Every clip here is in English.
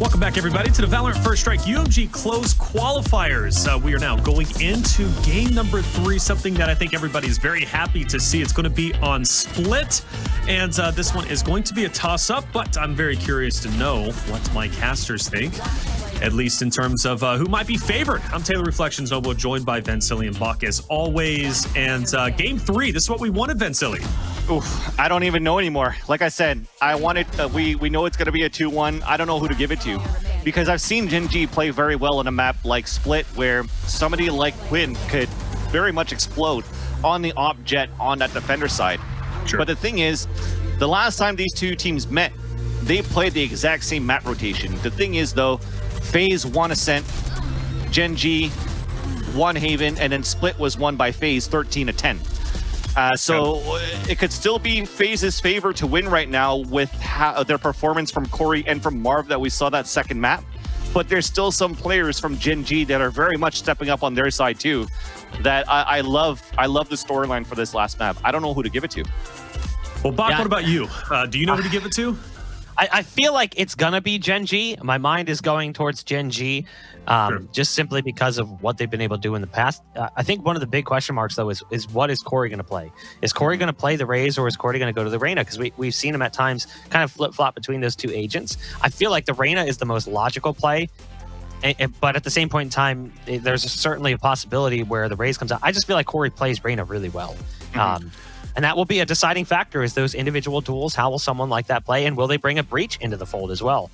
Welcome back, everybody, to the Valorant First Strike UMG Close Qualifiers. We are now going into game number 3, something that I think everybody is very happy to see. It's going to be on Split, and this one is going to be a toss-up, but I'm very curious to know what my casters think, at least in terms of who might be favored. I'm Taylor Reflections Noble, joined by Vansili and Bach as always, and game 3, this is what we wanted, Vansili. Oof, I don't even know anymore. Like I said, I wanted. We know it's going to be a 2-1. I don't know who to give it to because I've seen Gen.G play very well on a map like Split, where somebody like Quinn could very much explode on the op jet on that defender side. Sure. But the thing is, the last time these two teams met, they played the exact same map rotation. The thing is, though, FAZE won Ascent, Gen.G won Haven, and then Split was won by FAZE 13-10. So it could still be FaZe's favor to win right now with their performance from Corey and from Marv that we saw that second map. But there's still some players from Gen.G that are very much stepping up on their side too. That I love the storyline for this last map. I don't know who to give it to. Well, Bach, what about you? Do you know who to give it to? I feel like it's gonna be Gen.G. My mind is going towards Gen.G, just simply because of what they've been able to do in the past. I think one of the big question marks, though, is what is Corey going to play? Is Corey going to play the Raze, or is Corey going to go to the Reyna? Because we've seen him at times kind of flip-flop between those two agents. I feel like the Reyna is the most logical play, but at the same point in time, there's certainly a possibility where the Raze comes out. I just feel like Corey plays Reyna really well. And that will be a deciding factor, is those individual duels. How will someone like that play, and will they bring a breach into the fold as well?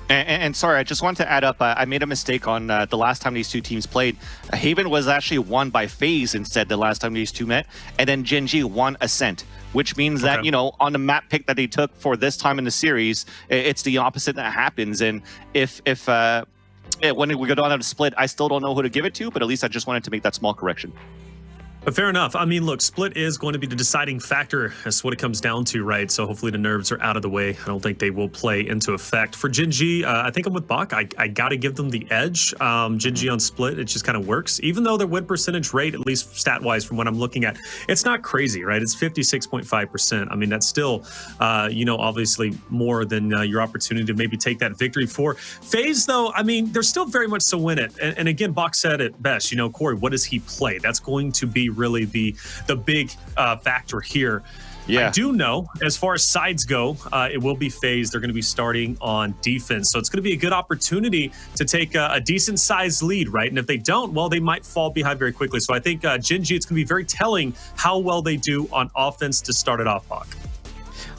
And sorry, I just want to add up, I made a mistake on the last time these two teams played. Haven was actually won by FaZe instead the last time these two met, and then Gen.G won Ascent, which means that, you know, on the map pick that they took for this time in the series, it's the opposite that happens. And if when we go down to Split, I still don't know who to give it to, but at least I just wanted to make that small correction. But fair enough. I mean, look, Split is going to be the deciding factor. That's what it comes down to, right? So hopefully the nerves are out of the way. I don't think they will play into effect. For Gen.G, I think I'm with Bach. I got to give them the edge. Gen.G on Split, it just kind of works. Even though their win percentage rate, at least stat-wise from what I'm looking at, it's not crazy, right? It's 56.5%. I mean, that's still, you know, obviously more than your opportunity to maybe take that victory. For FaZe, though, I mean, they're still very much so win it. And again, Bach said it best. You know, Corey, what does he play? That's going to be really the big factor here. I do know, as far as sides go, it will be FaZe. They're going to be starting on defense, so it's going to be a good opportunity to take a decent sized lead, right? And if they don't, well, they might fall behind very quickly. So I think Gen.G, it's going to be very telling how well they do on offense to start it off, Bach.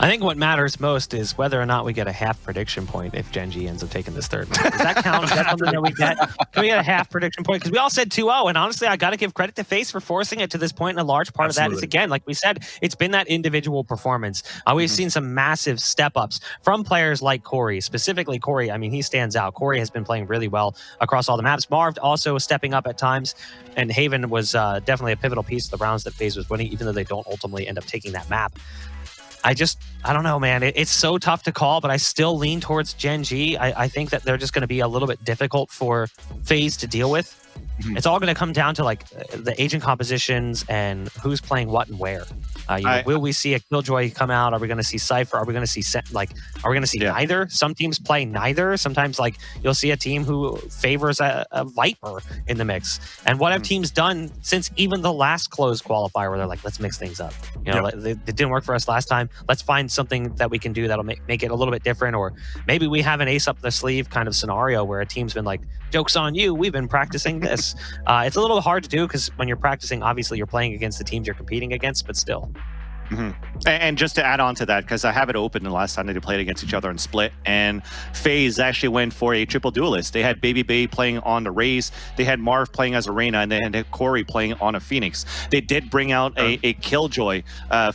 I think what matters most is whether or not we get a half prediction point if Gen.G ends up taking this third one. Does that count? Is that something that we get? Can we get a half prediction point? Because we all said 2-0, and honestly, I got to give credit to FaZe for forcing it to this point, and a large part of that is, again, like we said, it's been that individual performance. We've seen some massive step-ups from players like Corey. Specifically, Corey, I mean, he stands out. Corey has been playing really well across all the maps. Marv also stepping up at times, and Haven was definitely a pivotal piece of the rounds that FaZe was winning, even though they don't ultimately end up taking that map. I don't know, man. It's so tough to call, but I still lean towards Gen.G. I think that they're just going to be a little bit difficult for FaZe to deal with. It's all going to come down to like the agent compositions and who's playing what and where. You know, will we see a Killjoy come out? Are we going to see Cypher? Are we going to see are we going to see neither? Some teams play neither. Sometimes like you'll see a team who favors a Viper in the mix. And what have teams done since even the last closed qualifier where they're like, let's mix things up? You know, it didn't work for us last time. Let's find something that we can do that'll make it a little bit different. Or maybe we have an ace up the sleeve kind of scenario where a team's been like, joke's on you, we've been practicing this. It's a little hard to do because when you're practicing, obviously you're playing against the teams you're competing against, but still. And just to add on to that, because I have it open the last time they played against each other in Split, and FaZe actually went for a triple duelist. They had Baby Bay playing on the Raze, they had Marv playing as a Reyna, and they had Corey playing on a Phoenix. They did bring out a Killjoy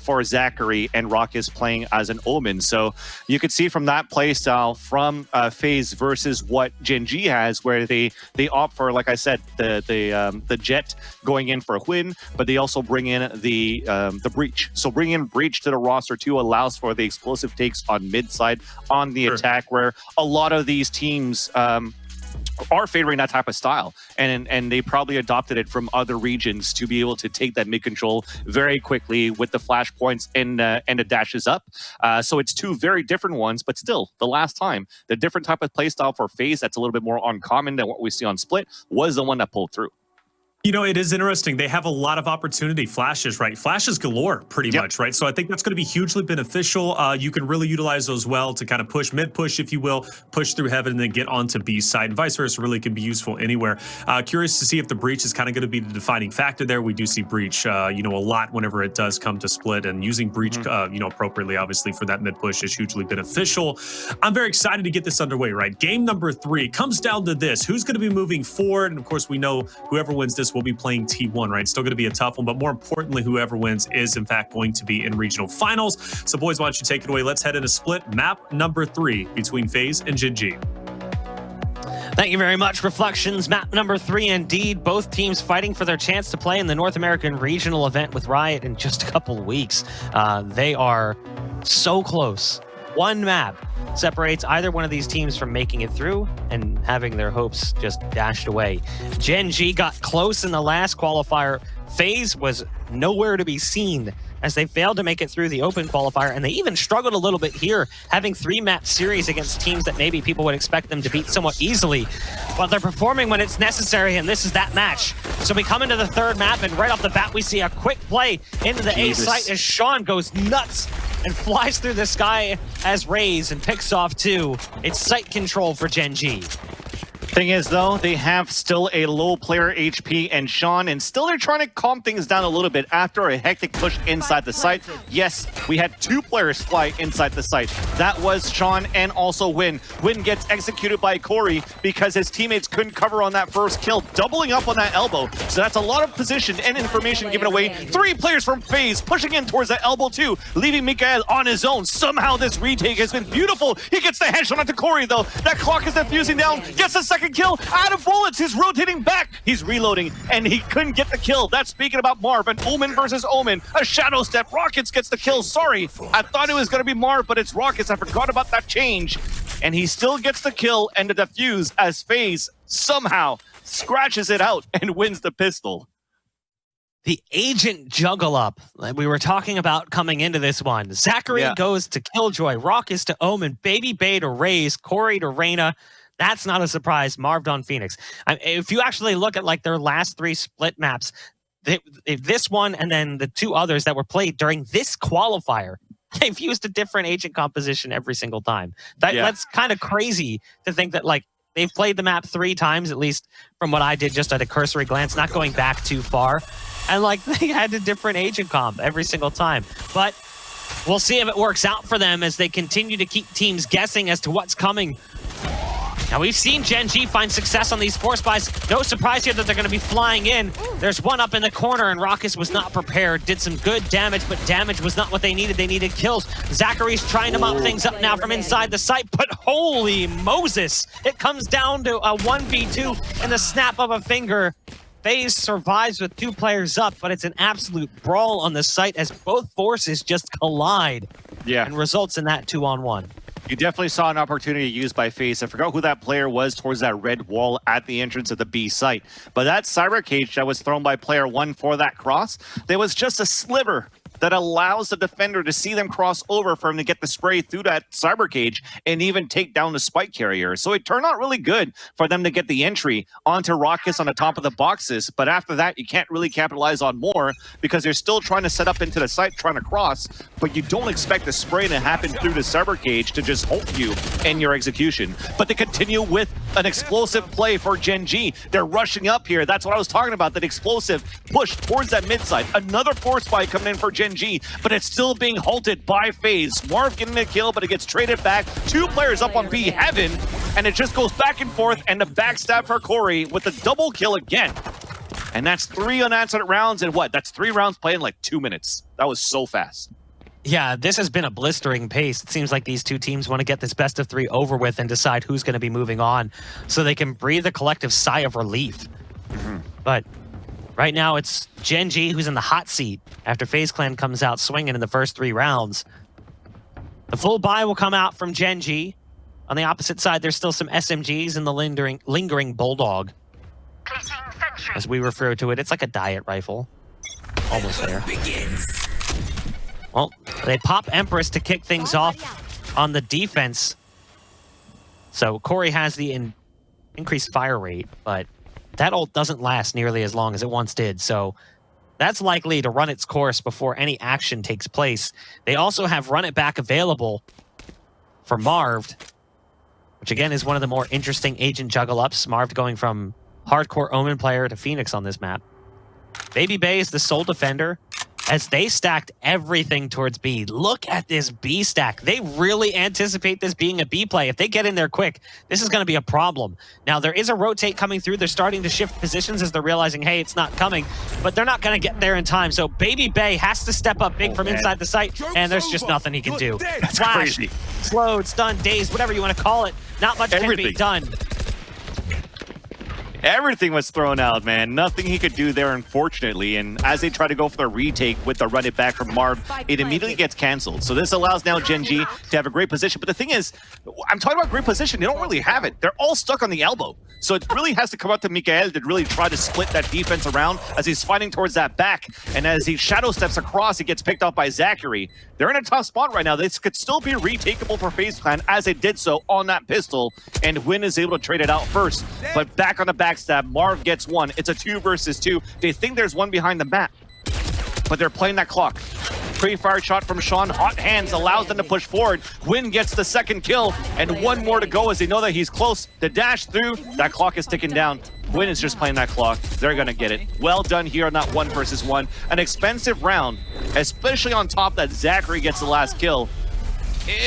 for Zachary, and Rockets playing as an Omen. So you could see from that playstyle from FaZe versus what Gen.G has, where they opt for, like I said, the Jet going in for a win, but they also bring in the Breach. So bringing in Breach to the roster too allows for the explosive takes on mid side on the attack, where a lot of these teams are favoring that type of style, and they probably adopted it from other regions to be able to take that mid control very quickly with the flashpoints and the dashes up. So it's two very different ones, but still, the last time, the different type of playstyle for FaZe that's a little bit more uncommon than what we see on Split was the one that pulled through. You know, it is interesting. They have a lot of opportunity flashes, right? Flashes galore, pretty much, right? So I think that's going to be hugely beneficial. You can really utilize those well to kind of push, mid-push, if you will, push through heaven and then get onto B side, and vice versa. Really can be useful anywhere. Curious to see if the breach is kind of going to be the defining factor there. We do see breach, you know, a lot whenever it does come to split, and using breach, you know, appropriately, obviously, for that mid-push is hugely beneficial. I'm very excited to get this underway, right? Game number 3 comes down to this. Who's going to be moving forward? And of course, we know whoever wins this will be playing T1, right? Still going to be a tough one, but more importantly, whoever wins is in fact going to be in regional finals. So boys, why don't you take it away? Let's head into split map number 3 between FaZe and GEN.G. Thank you very much, Reflections. Map number 3, indeed. Both teams fighting for their chance to play in the North American regional event with Riot in just a couple of weeks. They are so close. One map separates either one of these teams from making it through and having their hopes just dashed away. GEN.G got close in the last qualifier. FaZe was nowhere to be seen as they failed to make it through the open qualifier, and they even struggled a little bit here, having 3-map series against teams that maybe people would expect them to beat somewhat easily. But they're performing when it's necessary, and this is that match. So we come into the 3rd map, and right off the bat, we see a quick play into the A site as Sean goes nuts and flies through the sky as Raze and picks off 2. It's site control for GEN.G. Thing is, though, they have still a low player HP and Sean, and still they're trying to calm things down a little bit after a hectic push inside the site. Yes, we had 2 players fly inside the site. That was Sean and also Win. Win gets executed by Corey because his teammates couldn't cover on that first kill, doubling up on that elbow. So that's a lot of position and information given away. 3 players from FaZe pushing in towards that elbow too, leaving Mikael on his own. Somehow this retake has been beautiful. He gets the headshot onto Corey, though. That clock is defusing down, gets the second kill, out of bullets, he's rotating back, he's reloading, and he couldn't get the kill. That's speaking about Marv, and Omen versus Omen, a shadow step. Rockets gets the kill. Sorry, I thought it was going to be Marv, but it's Rockets. I forgot about that change. And he still gets the kill and the defuse as FaZe somehow scratches it out and wins the pistol. The agent juggle up that we were talking about coming into this one. Zachary goes to Killjoy, Rockets to Omen, Baby Bay to Raze, Corey to Reyna. That's not a surprise. Marv on Phoenix. If you actually look at like their last 3 split maps, this one and then the 2 others that were played during this qualifier, they've used a different agent composition every single time. That's kind of crazy to think that like they've played the map 3 times, at least from what I did just at a cursory glance, not going back too far. And like they had a different agent comp every single time. But we'll see if it works out for them as they continue to keep teams guessing as to what's coming. Now, we've seen GEN.G find success on these force buys. No surprise here that they're going to be flying in. There's one up in the corner, and Rockets was not prepared. Did some good damage, but damage was not what they needed. They needed kills. Zachary's trying to mop things up now from inside the site, but holy Moses! It comes down to a 1v2 in the snap of a finger. FaZe survives with 2 players up, but it's an absolute brawl on the site as both forces just collide. And results in that 2-on-1. You definitely saw an opportunity used by FaZe. I forgot who that player was towards that red wall at the entrance of the B site. But that cyber cage that was thrown by player 1 for that cross, there was just a sliver that allows the defender to see them cross over for him to get the spray through that cyber cage and even take down the spike carrier. So it turned out really good for them to get the entry onto Rockets on the top of the boxes. But after that, you can't really capitalize on more because they're still trying to set up into the site, trying to cross, but you don't expect the spray to happen through the cyber cage to just halt you in your execution. But they continue with an explosive play for GEN.G. They're rushing up here. That's what I was talking about, that explosive push towards that mid side. Another force spike coming in for GEN.G, but it's still being halted by FaZe. Marv getting a kill, but it gets traded back. 2 players up on B Heaven, and it just goes back and forth, and the backstab for Corey with a double kill again. And that's 3 unanswered rounds, and what? That's 3 rounds played in like 2 minutes. That was so fast. Yeah, this has been a blistering pace. It seems like these 2 teams want to get this best of 3 over with and decide who's going to be moving on so they can breathe a collective sigh of relief. But right now, it's GEN.G who's in the hot seat after FaZe Clan comes out swinging in the first 3 rounds. The full buy will come out from GEN.G. On the opposite side, there's still some SMGs and the lingering Bulldog, as we refer to it. It's like a diet rifle. Almost there. Well, they pop Empress to kick things off on the defense. So Corey has the increased fire rate, but that ult doesn't last nearly as long as it once did. So that's likely to run its course before any action takes place. They also have Run It Back available for Marv, which again is one of the more interesting agent juggle-ups. Marv going from hardcore Omen player to Phoenix on this map. Baby Bay is the sole defender as they stacked everything towards B. Look at this B stack. They really anticipate this being a B play. If they get in there quick, this is going to be a problem. Now, there is a rotate coming through. They're starting to shift positions as they're realizing, hey, it's not coming, but they're not going to get there in time. So Baby Bay has to step up big from inside the site, and there's just nothing he can do. That's Flash, crazy. slowed, stunned, dazed, whatever you want to call it. Not much can be done. Everything was thrown out, man. Nothing he could do there, unfortunately. And as they try to go for the retake with the Run It Back from Marv, it immediately gets canceled. So this allows now Gen.G to have a great position. But the thing is, I'm talking about great position. They don't really have it. They're all stuck on the elbow. So it really has to come up to Mikael to really try to split that defense around as he's fighting towards that back. And as he shadow steps across, he gets picked off by Zachary. They're in a tough spot right now. This could still be retakeable for FaZe Clan as they did so on that pistol. And Win is able to trade it out first. But back on the backstab, Marv gets one. It's a 2 versus 2. They think there's one behind the map, but they're playing that clock. Pre-fire shot from Sean. Hot hands allows them to push forward. Win gets the second kill, and one more to go as they know that he's close. The dash through, that clock is ticking down. Win is just playing that clock. They're going to get it. Well done here on that 1 versus 1. An expensive round, especially on top that Zachary gets the last kill.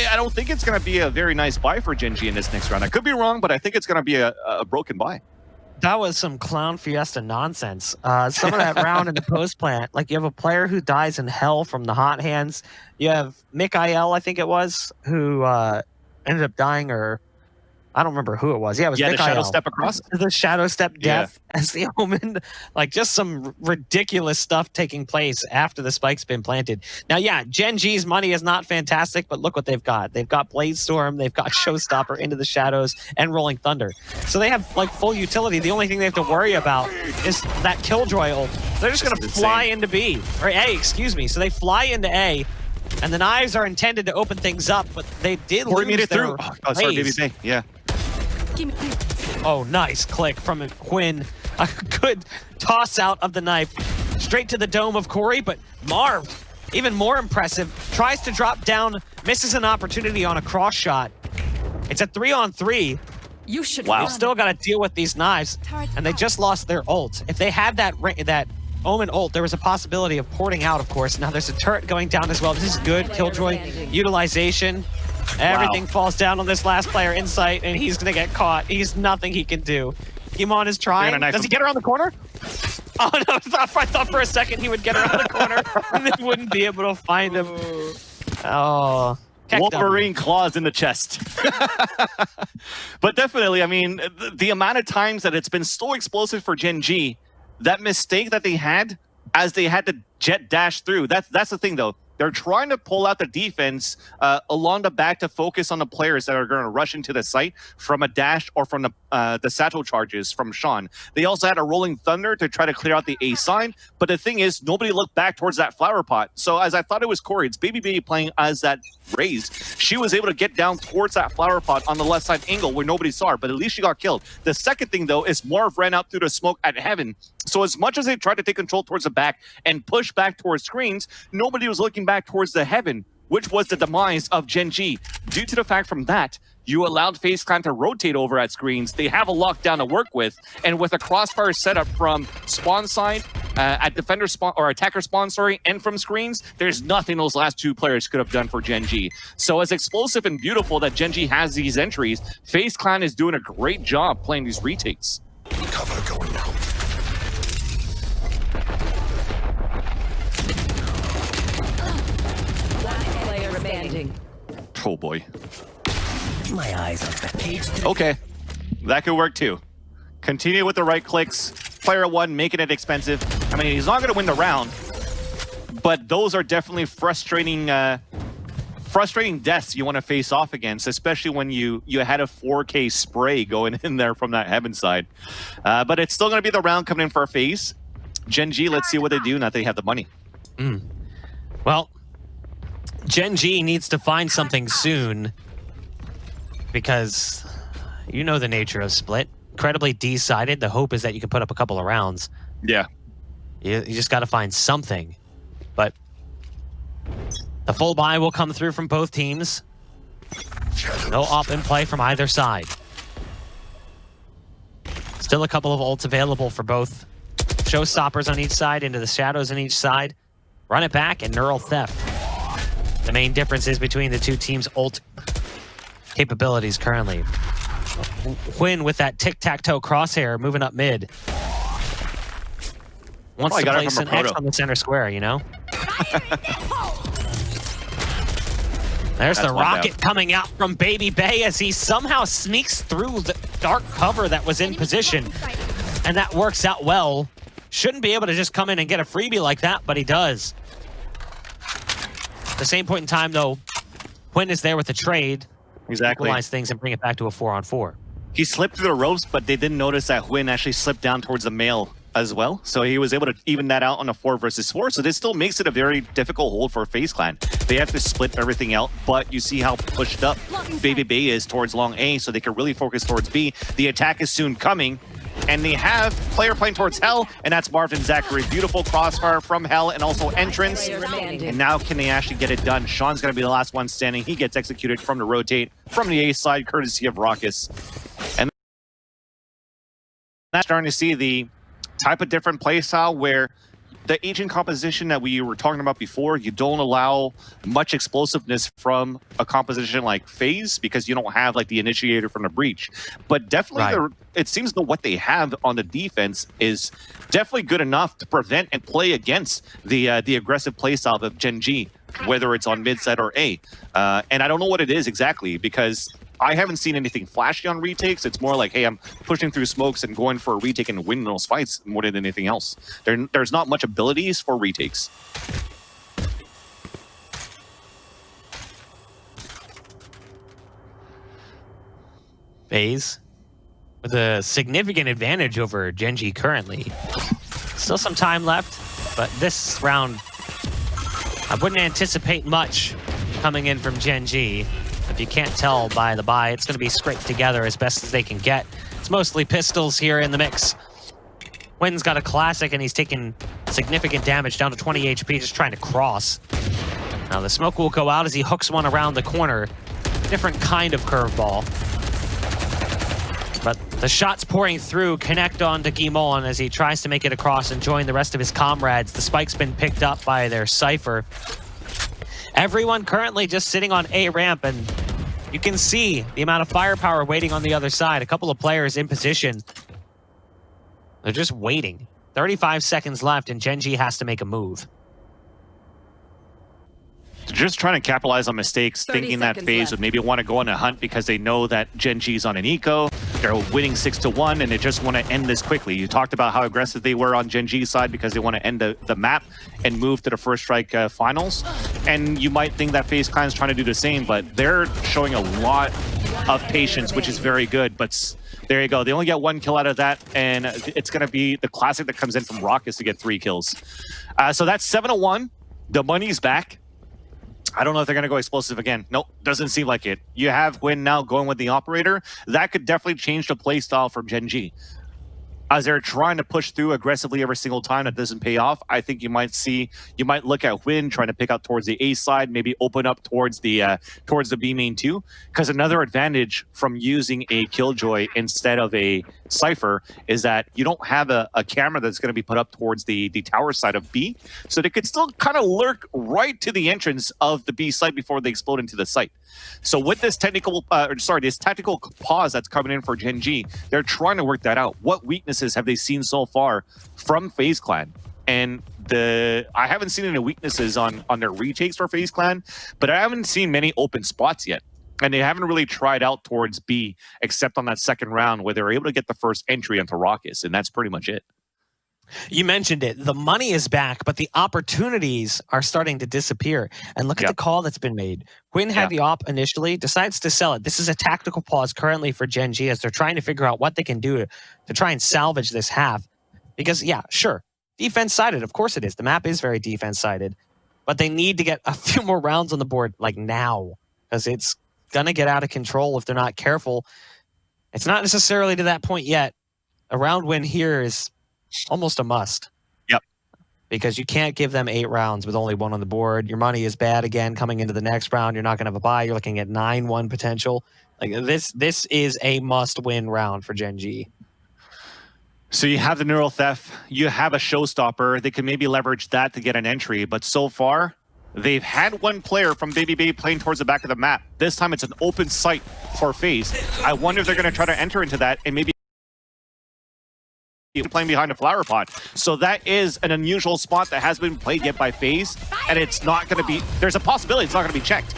I don't think it's going to be a very nice buy for Gen.G in this next round. I could be wrong, but I think it's going to be a broken buy. That was some clown fiesta nonsense. Some of that round in the post plant, like you have a player who dies in hell from the hot hands. You have Mikael, I think it was, who ended up dying, or I don't remember who it was. Yeah, it was Mikael. The shadow step across. The shadow step death as the Omen. Like just some ridiculous stuff taking place after the spike's been planted. Now, yeah, Gen.G's money is not fantastic, but look what they've got. They've got Bladestorm, they've got Showstopper into the shadows, and Rolling Thunder. So they have like full utility. The only thing they have to worry about is that Killjoy ult. They're just going to fly into B, or A, excuse me. So they fly into A, and the knives are intended to open things up, but they did lose their sorry, Baby Bay. Yeah. Oh, nice click from Quinn. A good toss out of the knife straight to the dome of Corey, but Marv, even more impressive, tries to drop down, misses an opportunity on a cross shot. It's a 3-on-3. You should. Wow. They've still got to deal with these knives, and they just lost their ult. If they had that Omen ult, there was a possibility of porting out, of course. Now there's a turret going down as well. This is good Killjoy utilization. Everything falls down on this last player, Insight, and he's going to get caught. He's nothing he can do. Kimon is trying. Does he get around the corner? Oh, no, I thought for a second he would get around the corner and they wouldn't be able to find him. Oh. Wolverine claws in the chest. But definitely, I mean, the amount of times that it's been so explosive for Gen.G, that mistake that they had as they had to jet dash through, that's the thing, though. They're trying to pull out the defense along the back to focus on the players that are going to rush into the site from a dash or from the satchel charges from Sean. They also had a Rolling Thunder to try to clear out the A sign, but the thing is, nobody looked back towards that flower pot. So as I thought it was Corey, it's Baby Baby playing as that Raze. She was able to get down towards that flower pot on the left side angle where nobody saw her, but at least she got killed. The second thing, though, is Marv ran out through the smoke at Heaven. So as much as they tried to take control towards the back and push back towards screens, nobody was looking back towards the Heaven, which was the demise of Gen.G. Due to the fact from that, you allowed FaZe Clan to rotate over at screens. They have a lockdown to work with, and with a crossfire setup from spawn side, at defender spawn or attacker spawn, sorry, and from screens, there's nothing those last two players could have done for Gen.G. So as explosive and beautiful that Gen.G has these entries, FaZe Clan is doing a great job playing these retakes. Cover going out. Oh boy. My eyes are fatigued. Okay, that could work too. Continue with the right clicks. Player 1 making it expensive. I mean, he's not going to win the round, but those are definitely frustrating frustrating deaths you want to face off against, especially when you had a 4K spray going in there from that heaven side. But it's still going to be the round coming in for a FaZe. Gen.G, let's see what they do now that they have the money. Well, Gen.G needs to find something soon because you know the nature of Split. Incredibly D-sided. The hope is that you can put up a couple of rounds. Yeah. You just got to find something. But the full buy will come through from both teams. No op in play from either side. Still a couple of ults available for both. Showstoppers on each side, into the shadows on each side. Run it back and Neural Theft. The main differences between the two teams' ult capabilities currently. Quinn with that tic-tac-toe crosshair moving up mid. Wants to place an X on the center square, you know? There's the rocket coming out from Baby Bay as he somehow sneaks through the dark cover that was in position. And that works out well. Shouldn't be able to just come in and get a freebie like that, but he does. At the same point in time, though, Quinn is there with the trade. Exactly. Equalize things and bring it back to a 4-on-4. He slipped through the ropes, but they didn't notice that Huynh actually slipped down towards the mail as well. So he was able to even that out on a 4 versus 4. So this still makes it a very difficult hold for FaZe Clan. They have to split everything out, but you see how pushed up Baby Bay is towards long A, so they can really focus towards B. The attack is soon coming, and they have player playing towards Hell, and that's Marvin Zachary. Beautiful crossfire from Hell, and also entrance. And now can they actually get it done? Sean's going to be the last one standing. He gets executed from the rotate from the A side, courtesy of Raucus. And that's starting to see the type of different play style where the agent composition that we were talking about before, you don't allow much explosiveness from a composition like FaZe because you don't have like the initiator from the breach. But definitely, it seems that what they have on the defense is definitely good enough to prevent and play against the aggressive play style of Gen.G, whether it's on mid side or A. And I don't know what it is exactly because I haven't seen anything flashy on retakes. It's more like, hey, I'm pushing through smokes and going for a retake and winning those fights more than anything else. There's not much abilities for retakes. FaZe with a significant advantage over Gen.G currently. Still some time left, but this round, I wouldn't anticipate much coming in from Gen.G. If you can't tell by the buy, it's going to be scraped together as best as they can get. It's mostly pistols here in the mix. Quinn's got a classic, and he's taking significant damage, down to 20 HP, just trying to cross. Now the smoke will go out as he hooks one around the corner. Different kind of curveball. But the shots pouring through connect on to Guimon as he tries to make it across and join the rest of his comrades. The spike's been picked up by their Cypher. Everyone currently just sitting on A ramp, and you can see the amount of firepower waiting on the other side. A couple of players in position. They're just waiting. 35 seconds left, and Gen.G has to make a move. They're just trying to capitalize on mistakes, thinking that FaZe would maybe want to go on a hunt because they know that Gen.G's on an eco. They're winning 6-1, and they just want to end this quickly. You talked about how aggressive they were on Gen.G's side because they want to end the map and move to the first strike finals. And you might think that FaZe Clan is trying to do the same, but they're showing a lot of patience, which is very good. But there you go. They only get 1 kill out of that, and it's going to be the classic that comes in from Raucus to get 3 kills. So that's 7-1. The money's back. I don't know if they're going to go explosive again. Nope, doesn't seem like it. You have Huynh now going with the operator. That could definitely change the play style from Gen.G. As they're trying to push through aggressively every single time that doesn't pay off, I think you might look at Huynh trying to pick out towards the A side, maybe open up towards the B main too. Because another advantage from using a Killjoy instead of a Cypher is that you don't have a camera that's going to be put up towards the tower side of B, so they could still kind of lurk right to the entrance of the B site before they explode into the site. So with this tactical pause that's coming in for Gen.G, they're trying to work that out. What weaknesses have they seen so far from FaZe Clan? And I haven't seen any weaknesses on their retakes for FaZe Clan, but I haven't seen many open spots yet. And they haven't really tried out towards B, except on that second round where they were able to get the first entry into Raucus, and that's pretty much it. You mentioned it. The money is back, but the opportunities are starting to disappear. And look at the call that's been made. Quinn had the op initially, decides to sell it. This is a tactical pause currently for Gen.G as they're trying to figure out what they can do to try and salvage this half. Because, yeah, sure, defense-sided. Of course it is. The map is very defense-sided. But they need to get a few more rounds on the board, like now, because it's going to get out of control if they're not careful. It's not necessarily to that point yet. A round win here is almost a must. Yep. Because you can't give them 8 rounds with only 1 on the board. Your money is bad again coming into the next round. You're not going to have a bye. You're looking at 9-1 potential. Like this is a must-win round for Gen.G. So you have the neural theft. You have a showstopper. They can maybe leverage that to get an entry. But so far, they've had one player from Baby Bay playing towards the back of the map. This time it's an open site for FaZe. I wonder if they're going to try to enter into that and maybe playing behind a flower pot. So that is an unusual spot that has been played yet by FaZe, and it's not going to be, there's a possibility it's not going to be checked.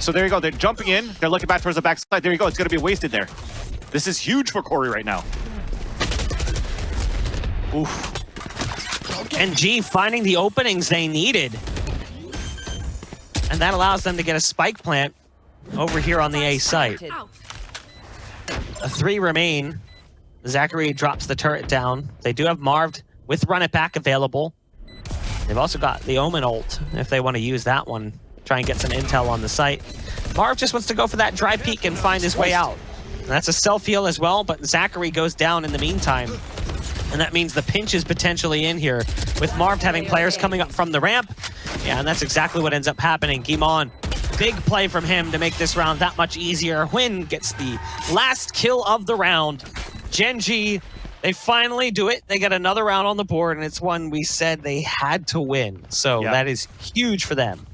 So there you go, they're jumping in, they're looking back towards the backside, there you go, it's going to be wasted there. This is huge for Corey right now. Oof. Gen.G finding the openings they needed. And that allows them to get a spike plant over here on the A site. 3 remain. Zachary drops the turret down. They do have Marv with Run It Back available. They've also got the Omen ult if they want to use that one. Try and get some intel on the site. Marv just wants to go for that dry peek and find his way out. And that's a self-heal as well, but Zachary goes down in the meantime. And that means the pinch is potentially in here, with Marv having players coming up from the ramp. Yeah, and that's exactly what ends up happening. Gimon, big play from him to make this round that much easier. Huynh gets the last kill of the round. Gen.G, they finally do it. They get another round on the board, and it's one we said they had to win. So that is huge for them.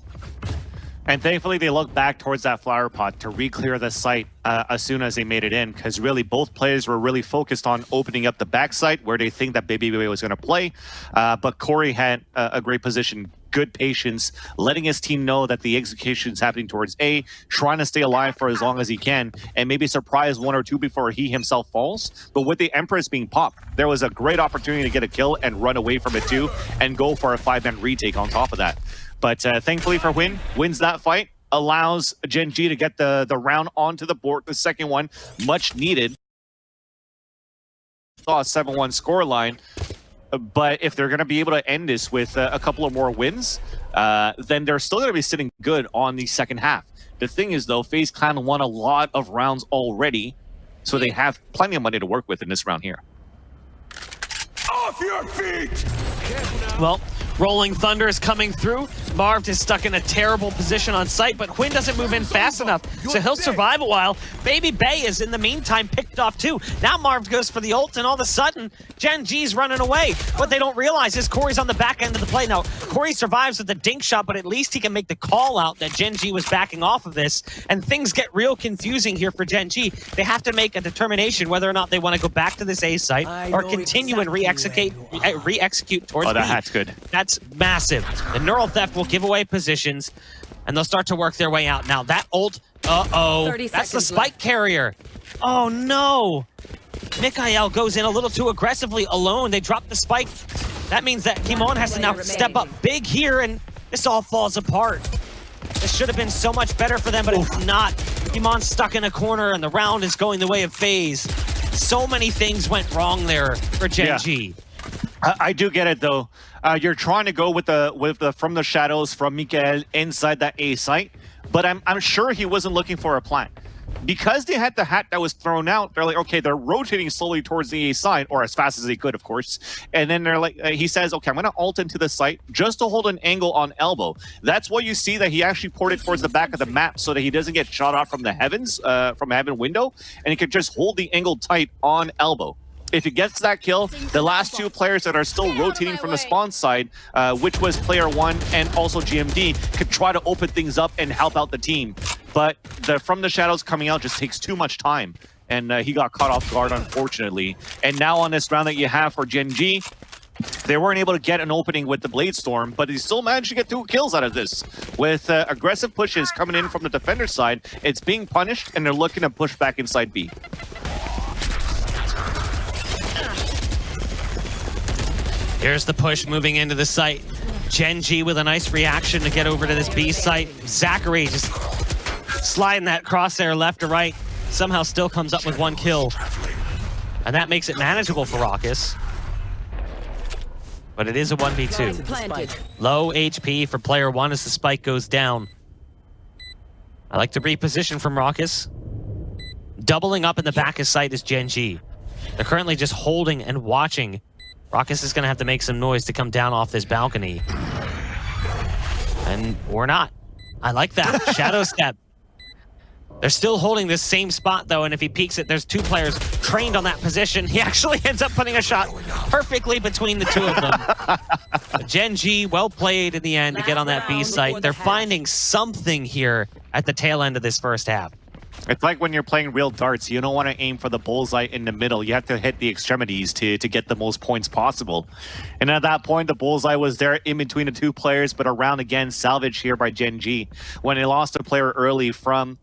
And thankfully, they look back towards that flower pot to re-clear the site as soon as they made it in, because really both players were really focused on opening up the backside where they think that Baby Baby was going to play. But Corey had a great position, good patience, letting his team know that the execution is happening towards A, trying to stay alive for as long as he can, and maybe surprise 1 or 2 before he himself falls. But with the Empress being popped, there was a great opportunity to get a kill and run away from it too, and go for a 5-man retake on top of that. But thankfully for Huynh, wins that fight, allows Gen.G to get the round onto the board, the second one, much needed. Saw a 7-1 scoreline, but if they're going to be able to end this with a couple of more wins, then they're still going to be sitting good on the second half. The thing is, though, FaZe Clan won a lot of rounds already, so they have plenty of money to work with in this round here. Off your feet! Well, Rolling Thunder is coming through. Marv is stuck in a terrible position on site, but Huynh doesn't move in fast enough, so he'll survive a while. Baby Bay is in the meantime picked off too. Now Marv goes for the ult, and all of a sudden, Gen.G's running away. What they don't realize is Corey's on the back end of the play. Now, Corey survives with the dink shot, but at least he can make the call out that Gen.G was backing off of this, and things get real confusing here for Gen.G. They have to make a determination whether or not they want to go back to this A site or continue and re-execute towards B. Oh, that's good. That's massive. The neural theft will give away positions, and they'll start to work their way out. Now, that ult, that's the spike carrier. Oh, no. Mikhail goes in a little too aggressively alone. They drop the spike. That means that Gimon has to now step up big here, and this all falls apart. This should have been so much better for them, but it's not. Gimon's stuck in a corner, and the round is going the way of FaZe. So many things went wrong there for Gen.G. I do get it, though. You're trying to go with the from the shadows from Mikael inside that A site, but I'm sure he wasn't looking for a plant. Because they had the hat that was thrown out, they're like, okay, they're rotating slowly towards the A side, or as fast as they could, of course. And then they're like, he says, okay, I'm going to ult into the site just to hold an angle on elbow. That's why you see that he actually ported towards the back of the map so that he doesn't get shot off from the heavens, from a heaven window, and he can just hold the angle tight on elbow. If he gets that kill, the last 2 players that are still rotating from the spawn side, which was player 1 and also GMD, could try to open things up and help out the team. But the from the shadows coming out just takes too much time. And he got caught off guard, unfortunately. And now on this round that you have for Gen.G, they weren't able to get an opening with the Bladestorm, but he still managed to get 2 kills out of this. With aggressive pushes coming in from the defender side, it's being punished, and they're looking to push back inside B. Here's the push moving into the site. Gen.G with a nice reaction to get over to this B site. Zachary just sliding that crosshair left to right. Somehow still comes up with 1 kill. And that makes it manageable for Raucus. But it is a 1v2. Low HP for player 1 as the spike goes down. I like to reposition from Raucus. Doubling up in the back of sight is Gen.G. They're currently just holding and watching. Raucus is going to have to make some noise to come down off this balcony. And we're not. I like that. Shadow step. They're still holding this same spot, though, and if he peeks it, there's 2 players trained on that position. He actually ends up putting a shot perfectly between the 2 of them. Gen.G, well played in the end to get on that B site. They're finding something here at the tail end of this first half. It's like when you're playing real darts, you don't want to aim for the bullseye in the middle. You have to hit the extremities to get the most points possible. And at that point, the bullseye was there in between the 2 players, but around again, salvaged here by Gen.G. When they lost a player early from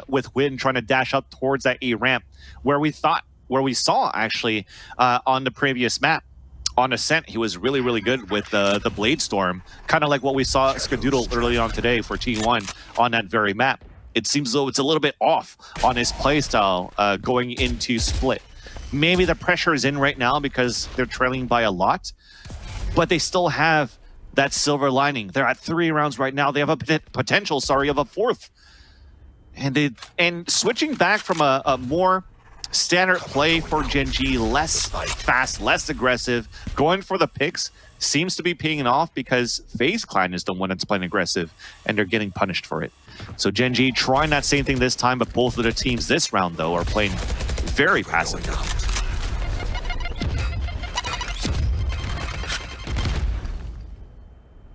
with Win trying to dash up towards that A ramp, where we saw actually on the previous map. On Ascent, he was really, really good with the Blade Storm, kind of like what we saw Skadoodle early on today for T1 on that very map. It seems as though it's a little bit off on his playstyle going into Split. Maybe the pressure is in right now because they're trailing by a lot, but they still have that silver lining. They're at 3 rounds right now. They have a potential, of a 4th. And switching back from a more standard play for Gen.G, less fast, less aggressive, going for the picks seems to be paying off because FaZe Clan is the one that's playing aggressive and they're getting punished for it. So Gen.G trying that same thing this time, but both of the teams this round, though, are playing very passive.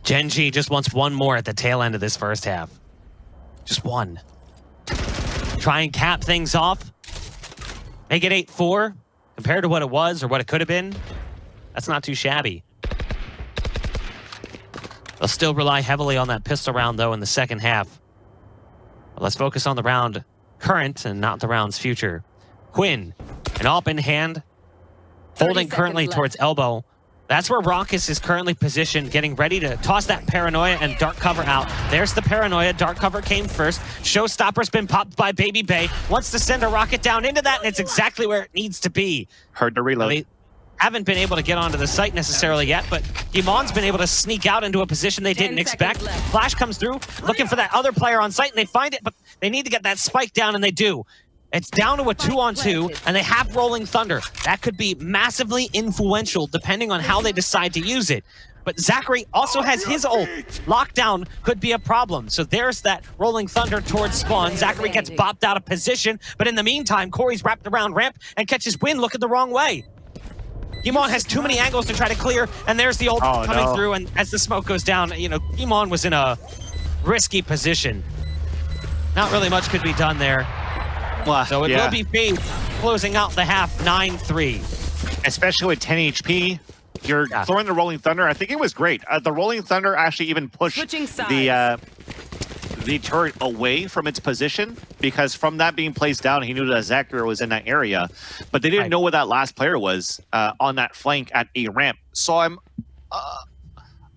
Gen.G just wants 1 more at the tail end of this first half. Just 1. Try and cap things off. Make it 8-4 compared to what it was or what it could have been. That's not too shabby. They'll still rely heavily on that pistol round, though, in the second half. But let's focus on the round current and not the round's future. Quinn, an AWP in hand, holding currently towards elbow. That's where Raucus is currently positioned, getting ready to toss that Paranoia and Dark Cover out. There's the Paranoia. Dark Cover came first. Showstopper's been popped by Baby Bay. Wants to send a rocket down into that, and it's exactly where it needs to be. Hard to reload. They haven't been able to get onto the site necessarily yet, but Iman's been able to sneak out into a position they didn't expect. Flash comes through, looking for that other player on site, and they find it, but they need to get that spike down, and they do. It's down to a 2-on-2, and they have Rolling Thunder. That could be massively influential depending on how they decide to use it. But Zachary also has his ult. Lockdown could be a problem. So there's that Rolling Thunder towards spawn. Zachary gets bopped out of position, but in the meantime, Corey's wrapped around ramp and catches Win looking the wrong way. Iman has too many angles to try to clear, and there's the ult coming through, and as the smoke goes down, you know, Iman was in a risky position. Not really much could be done there. So it will be FaZe closing out the half 9-3. Especially with 10 HP, you're throwing the Rolling Thunder. I think it was great. The Rolling Thunder actually even pushed the turret away from its position, because from that being placed down, he knew that Zachary was in that area. But they didn't know where that last player was on that flank at A ramp. So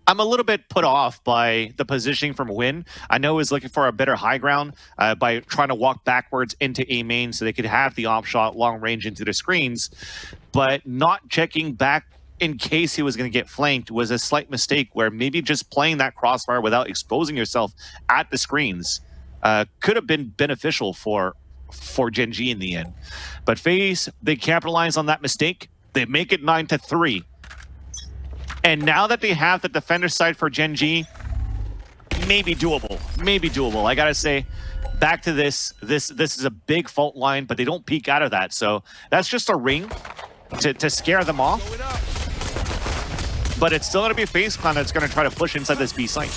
I'm a little bit put off by the positioning from Win. I know he was looking for a better high ground by trying to walk backwards into A main so they could have the op shot long range into the screens, but not checking back in case he was going to get flanked was a slight mistake, where maybe just playing that crossfire without exposing yourself at the screens could have been beneficial for Gen.G in the end. But FaZe, they capitalize on that mistake. They make it 9-3. And now that they have the defender side for Gen.G, maybe doable. Maybe doable. I gotta say, back to this is a big fault line, but they don't peek out of that. So that's just a ring to scare them off. But it's still gonna be FaZe Clan that's gonna try to push inside this B site.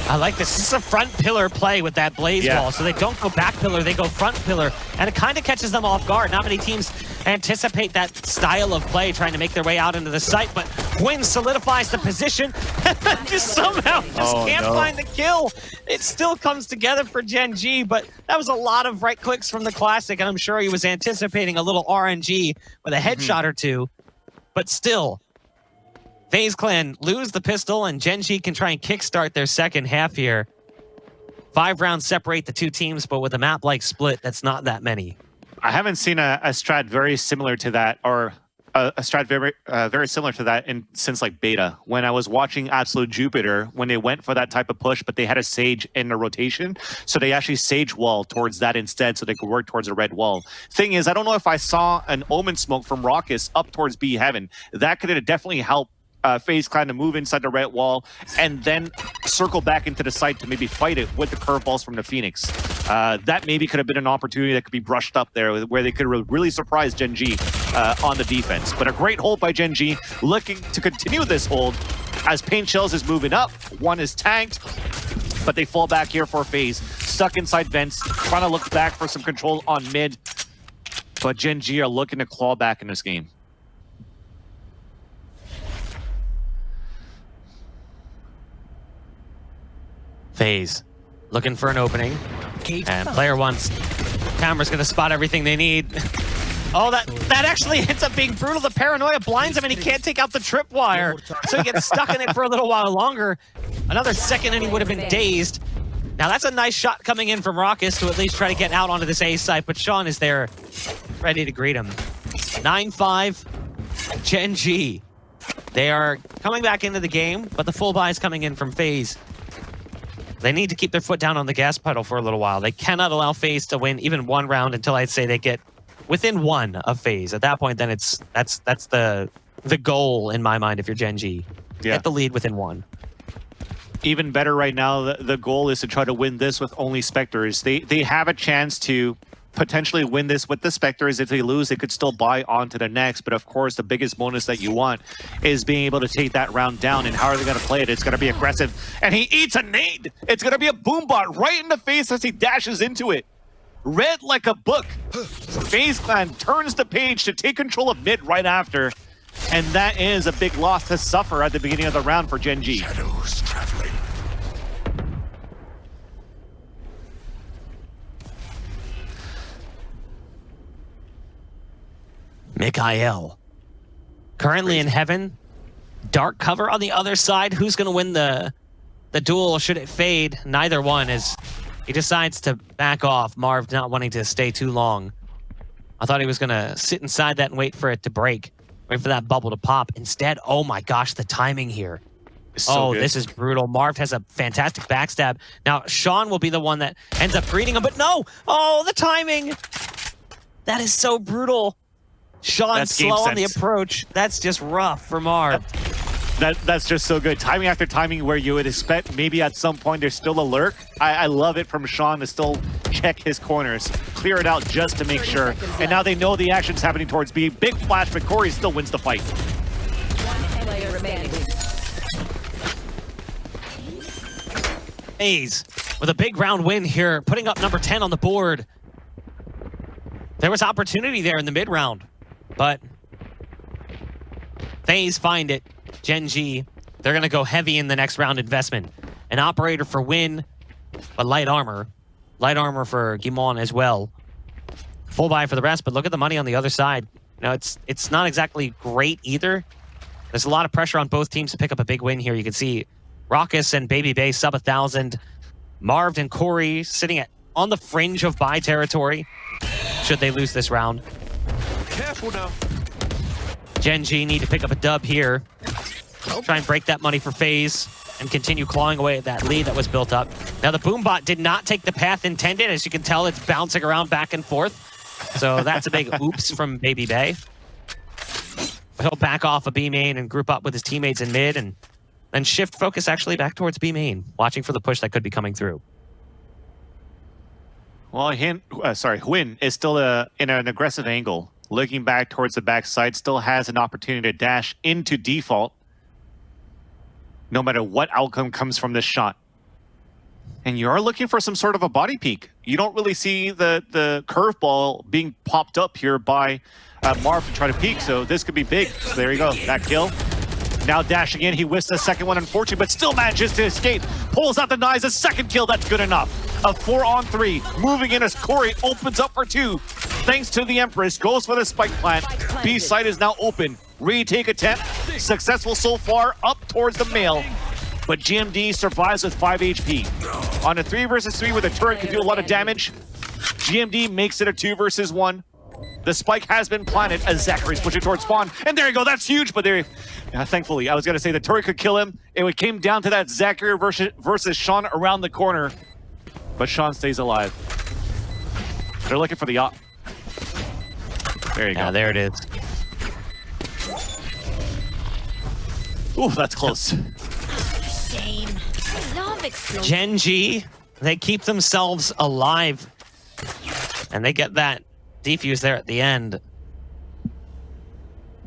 I like this. This is a front pillar play with that blaze wall. So they don't go back pillar, they go front pillar. And it kind of catches them off guard. Not many teams anticipate that style of play, trying to make their way out into the site. But Quinn solidifies the position and just somehow can't find the kill. It still comes together for Gen.G, but that was a lot of right clicks from the Classic. And I'm sure he was anticipating a little RNG with a headshot or two. But still, FaZe Clan lose the pistol, and Gen.G can try and kickstart their second half here. 5 rounds separate the two teams, but with a map like Split, that's not that many. I haven't seen a strat very similar to that, or a strat very similar to that since like beta. When I was watching Absolute Jupiter, when they went for that type of push, but they had a Sage in the rotation, so they actually Sage wall towards that instead, so they could work towards a red wall. Thing is, I don't know if I saw an Omen smoke from Raucus up towards B Heaven. That could have definitely helped FaZe Clan to move inside the red wall and then circle back into the site to maybe fight it with the curveballs from the Phoenix. That maybe could have been an opportunity that could be brushed up there where they could have really surprised Gen.G on the defense. But a great hold by Gen.G, looking to continue this hold as Paint Shells is moving up. One is tanked, but they fall back here for FaZe. Stuck inside vents, trying to look back for some control on mid. But Gen.G are looking to claw back in this game. FaZe looking for an opening, and player one's camera's gonna spot everything they need. Oh, that actually ends up being brutal. The paranoia blinds him, and he can't take out the tripwire, so he gets stuck in it for a little while longer. Another second, and he would have been dazed. Now that's a nice shot coming in from Raucus to at least try to get out onto this A site, but Sean is there, ready to greet him. 9-5, Gen.G. They are coming back into the game, but the full buy is coming in from FaZe. They need to keep their foot down on the gas pedal for a little while. They cannot allow FaZe to win even one round until I'd say they get within one of FaZe. At that point, then that's the goal in my mind if you're Gen.G. Get the lead within one. Even better right now, the goal is to try to win this with only Spectres. They have a chance to potentially win this with the Spectres. If they lose, they could still buy on to the next. But of course, the biggest bonus that you want is being able to take that round down. And how are they going to play it? It's going to be aggressive. And he eats a nade. It's going to be a boom bot right in the face as he dashes into it. Read like a book. FaZe Clan turns the page to take control of mid right after. And that is a big loss to suffer at the beginning of the round for Gen.G. Shadows traveling. Mikhail. Currently in heaven. Dark cover on the other side. Who's going to win the duel? Should it fade? Neither one, as he decides to back off. Marv not wanting to stay too long. I thought he was going to sit inside that and wait for it to break. Wait for that bubble to pop. Instead, oh my gosh, the timing here. So good. This is brutal. Marv has a fantastic backstab. Now, Sean will be the one that ends up greeting him, but no! Oh, the timing! That is so brutal. Sean slow on the approach. That's just rough for Marv. That's just so good. Timing after timing where you would expect maybe at some point there's still a lurk. I love it from Sean to still check his corners, clear it out just to make sure. And now they know the action's happening towards B. Big flash, but Corey still wins the fight. FaZe with a big round win here, putting up number 10 on the board. There was opportunity there in the mid round, but FaZe find it. Gen.G, they're going to go heavy in the next round investment. An operator for win, but light armor. Light armor for Guimon as well. Full buy for the rest, but look at the money on the other side. You know, it's not exactly great either. There's a lot of pressure on both teams to pick up a big win here. You can see Raucus and Baby Bay sub 1,000. Marv and Corey sitting on the fringe of buy territory should they lose this round. Careful now. Gen.G need to pick up a dub here. Try and break that money for FaZe and continue clawing away at that lead that was built up. Now the Boombot did not take the path intended. As you can tell, it's bouncing around back and forth. So that's a big oops from Baby Bay. He'll back off a B main and group up with his teammates in mid and then shift focus actually back towards B main, watching for the push that could be coming through. Well, Hwin is still in an aggressive angle. Looking back towards the backside, still has an opportunity to dash into default. No matter what outcome comes from this shot. And you are looking for some sort of a body peek. You don't really see the curveball being popped up here by Marv to try to peek, so this could be big. So there you go, that kill. Now dashing in, he whiffs the second one, unfortunately, but still manages to escape. Pulls out the knives, a second kill, that's good enough. A 4-on-3, moving in as Corey opens up for 2. Thanks to the Empress, goes for the spike plant. B site is now open. Retake attempt. Successful so far, up towards the male. But GMD survives with 5 HP. On a 3 versus 3 where the turret can do a lot of damage, GMD makes it a 2 versus 1. The spike has been planted as Zachary's pushing towards spawn. And there you go, that's huge, but there, thankfully, I was gonna say the turret could kill him. It came down to that Zachary versus Sean around the corner. But Sean stays alive. They're looking for the op. There you go. There it is. Ooh, that's close. Shame. I love explosions. Gen.G, they keep themselves alive. And they get that defuse there at the end.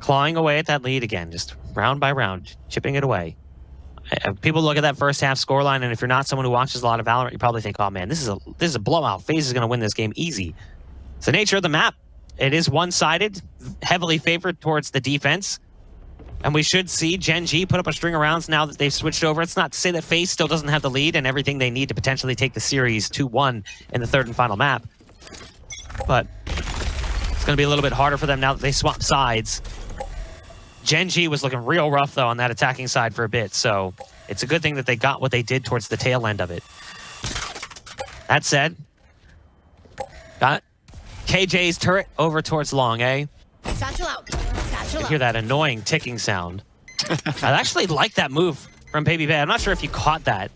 Clawing away at that lead again, just round by round, chipping it away. People look at that first half scoreline, and if you're not someone who watches a lot of Valorant, you probably think, oh man, this is a blowout. FaZe is going to win this game easy. It's the nature of the map. It is one-sided, heavily favored towards the defense. And we should see Gen.G put up a string of rounds now that they've switched over. It's not to say that FaZe still doesn't have the lead and everything they need to potentially take the series 2-1 in the third and final map. But it's going to be a little bit harder for them now that they swap sides. Gen.G was looking real rough, though, on that attacking side for a bit, so it's a good thing that they got what they did towards the tail end of it. That said, got KJ's turret over towards long, eh? Satchel out. Satchel You out. hear that annoying ticking sound. I actually like that move from Baby Bay. I'm not sure if you caught that.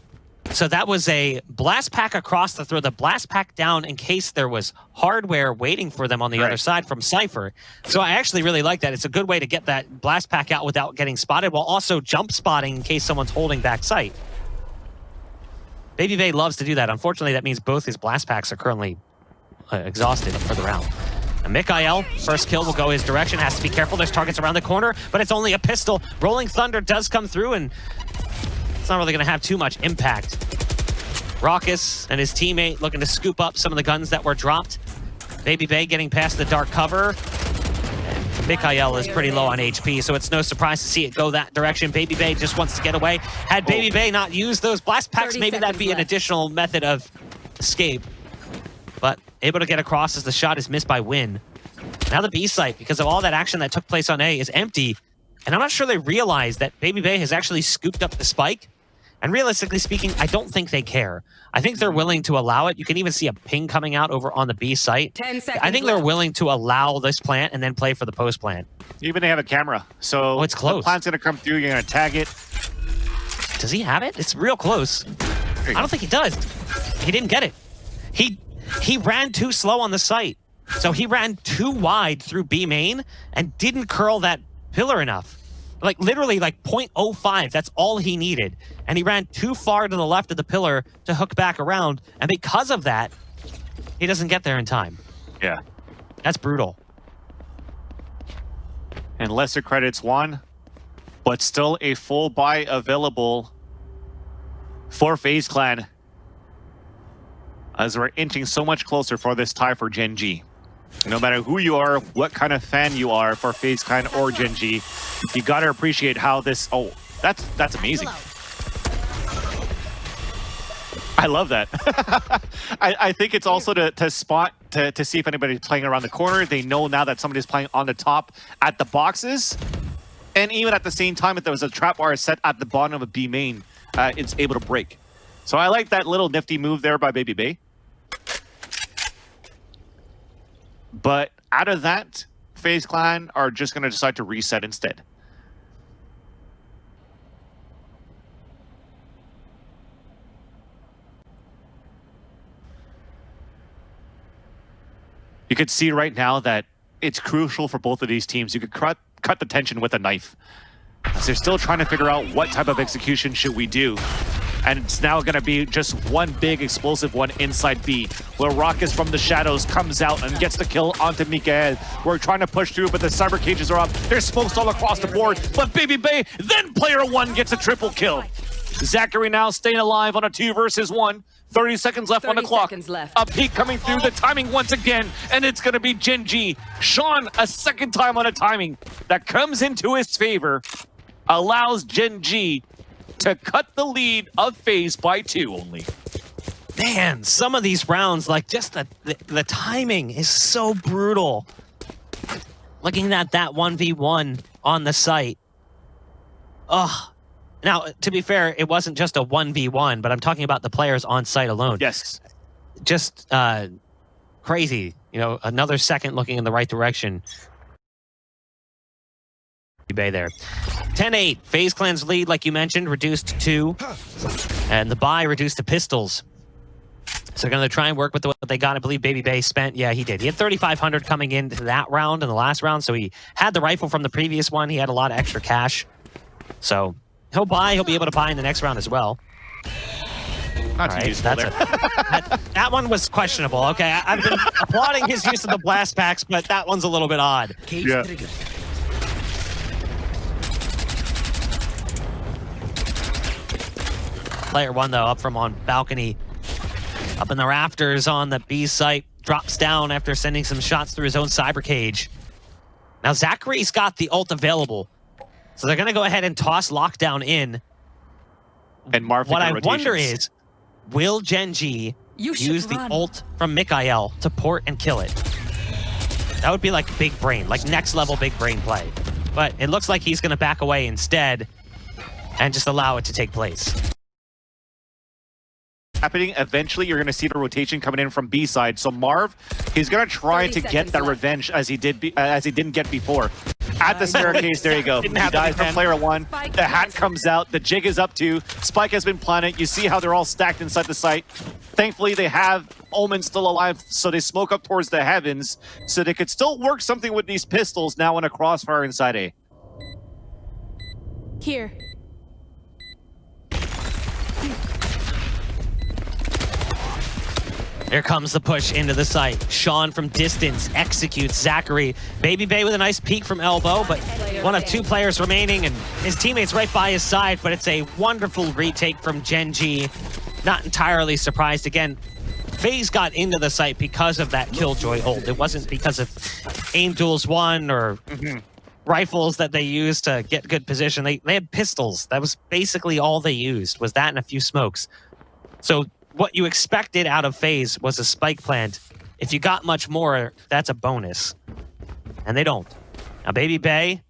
So that was a blast pack across the throw, the blast pack down in case there was hardware waiting for them on the other side from Cypher. So I actually really like that. It's a good way to get that blast pack out without getting spotted, while also jump spotting in case someone's holding back sight. Baby Bay loves to do that. Unfortunately, that means both his blast packs are currently exhausted for the round. And Mikael, first kill will go his direction. Has to be careful. There's targets around the corner, but it's only a pistol. Rolling Thunder does come through, and it's not really going to have too much impact. Raucus and his teammate looking to scoop up some of the guns that were dropped. Baby Bay getting past the dark cover. And Mikael is pretty low on HP, so it's no surprise to see it go that direction. Baby Bay just wants to get away. Had Baby Bay not used those blast packs, maybe that'd be an additional method of escape. But able to get across as the shot is missed by Win. Now the B site, because of all that action that took place on A, is empty. And I'm not sure they realize that Baby Bay has actually scooped up the spike. And realistically speaking, I don't think they care. I think they're willing to allow it. You can even see a ping coming out over on the B site. 10 seconds I think they're left. willing to allow this plant and then play for the post plant. Even they have a camera, so Oh, it's close. the plant's gonna come through. You're gonna tag it. Does he have it? It's real close. I don't think he does. He didn't get it. He ran too slow on the site. So he ran too wide through B main and didn't curl that pillar enough. Like literally like 0.05, that's all he needed. And he ran too far to the left of the pillar to hook back around. And because of that, he doesn't get there in time. Yeah. That's brutal. And lesser credits won, but still a full buy available for FaZe Clan, as we're inching so much closer for this tie for Gen.G. No matter who you are, what kind of fan you are for FaZe Clan or Gen.G, you gotta appreciate how this... Oh, that's amazing. I love that. I think it's also to spot, to see if anybody's playing around the corner. They know now that somebody's playing on the top at the boxes. And even at the same time, if there was a trap wire set at the bottom of a B main, it's able to break. So I like that little nifty move there by Baby Bay. But out of that, FaZe Clan are just going to decide to reset instead. You could see right now that it's crucial for both of these teams. You could cut the tension with a knife. So they're still trying to figure out what type of execution should we do. And it's now going to be just one big explosive one inside B, where Raucus from the shadows comes out and gets the kill onto Mikael. We're trying to push through, but the cyber cages are up. There's smokes all across the board, but Baby Bay, then player one gets a triple kill. Zachary now staying alive on a 2 versus 1. 30 seconds left on the clock. Left. A peek coming through, the timing once again, and it's going to be Gen.G. Sean, a second time on a timing that comes into his favor, allows Gen.G to cut the lead of FaZe by 2 only. Man, some of these rounds, like just the timing is so brutal. Looking at that 1v1 on the site, Oh, now to be fair, it wasn't just a 1v1, but I'm talking about the players on site alone. Yes. Just crazy. You know, another second looking in the right direction. Bay there. 10-8. FaZe Clan's lead, like you mentioned, reduced to 2. And the buy reduced to pistols. So they're going to try and work with what they got. I believe Baby Bay spent. Yeah, he did. He had 3,500 coming into that round in the last round. So he had the rifle from the previous one. He had a lot of extra cash. So he'll buy. He'll be able to buy in the next round as well. Not too useful there. That one was questionable. Okay, I've been applauding his use of the blast packs, but that one's a little bit odd. Yeah. Player 1, though, up from on balcony. Up in the rafters on the B site. Drops down after sending some shots through his own cyber cage. Now, Zachary's got the ult available. So they're going to go ahead and toss lockdown in. And Marv, what I wonder is, will Gen.G use the ult from Mikael to port and kill it? That would be like big brain, like next level big brain play. But it looks like he's going to back away instead and just allow it to take place. Happening eventually, you're going to see the rotation coming in from B side. So Marv, he's going to try to get that revenge as he didn't get before. At the staircase, there you go. He dies from player 1. The hat comes out. The jig is up 2. Spike has been planted. You see how they're all stacked inside the site. Thankfully, they have Omen still alive, so they smoke up towards the heavens, so they could still work something with these pistols now in a crossfire inside A. Here. Here comes the push into the site. Sean from distance executes Zachary. Baby Bay with a nice peek from elbow, but one of 2 players remaining, and his teammate's right by his side, but it's a wonderful retake from Gen.G. Not entirely surprised. Again, FaZe got into the site because of that Killjoy ult. It wasn't because of aim duels 1 or rifles that they used to get good position. They had pistols. That was basically all they used, was that and a few smokes. So what you expected out of FaZe was a spike plant. If you got much more, that's a bonus. And they don't. Now, Baby Bay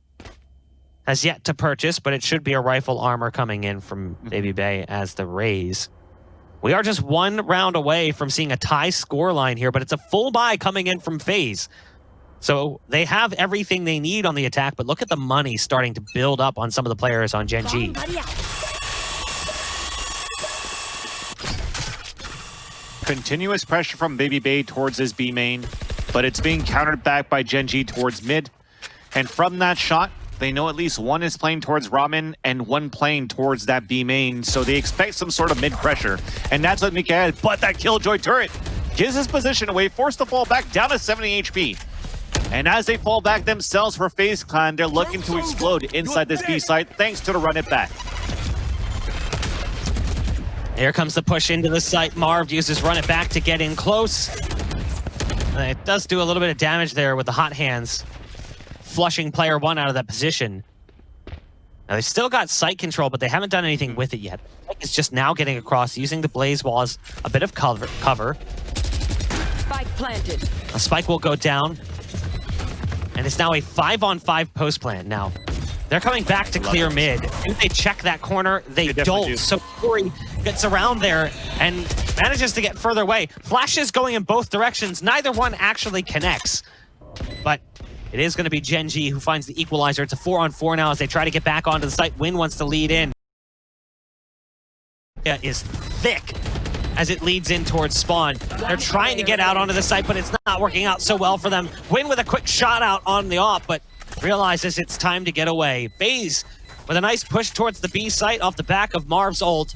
has yet to purchase, but it should be a rifle armor coming in from Baby Bay as the raise. We are just 1 round away from seeing a tie scoreline here, but it's a full buy coming in from FaZe. So they have everything they need on the attack, but look at the money starting to build up on some of the players on Gen.G. Continuous pressure from Baby Bay towards his B main, but it's being countered back by Gen.G towards mid. And from that shot, they know at least 1 is playing towards Ramen and 1 playing towards that B main, so they expect some sort of mid pressure. And that's what Mikael, but that Killjoy turret gives his position away, forced to fall back down to 70 HP. And as they fall back themselves for FaZe Clan, they're looking to explode inside this B site thanks to the run it back. Here comes the push into the site. Marv uses run it back to get in close. It does do a little bit of damage there with the hot hands, flushing player 1 out of that position. Now they've still got site control, but they haven't done anything with it yet. It's just now getting across, using the blaze wall as a bit of cover. Spike planted. A spike will go down. And it's now a 5-on-5 post plant. Now, they're coming back to clear mid. If they check that corner, they don't. So Corey gets around there and manages to get further away. Flashes going in both directions. Neither one actually connects. But it is going to be Gen.G who finds the equalizer. It's a 4-on-4 now as they try to get back onto the site. Win wants to lead in. It is thick as it leads in towards spawn. They're trying to get out onto the site, but it's not working out so well for them. Win with a quick shot out on the op, but realizes it's time to get away. FaZe with a nice push towards the B site off the back of Marv's ult.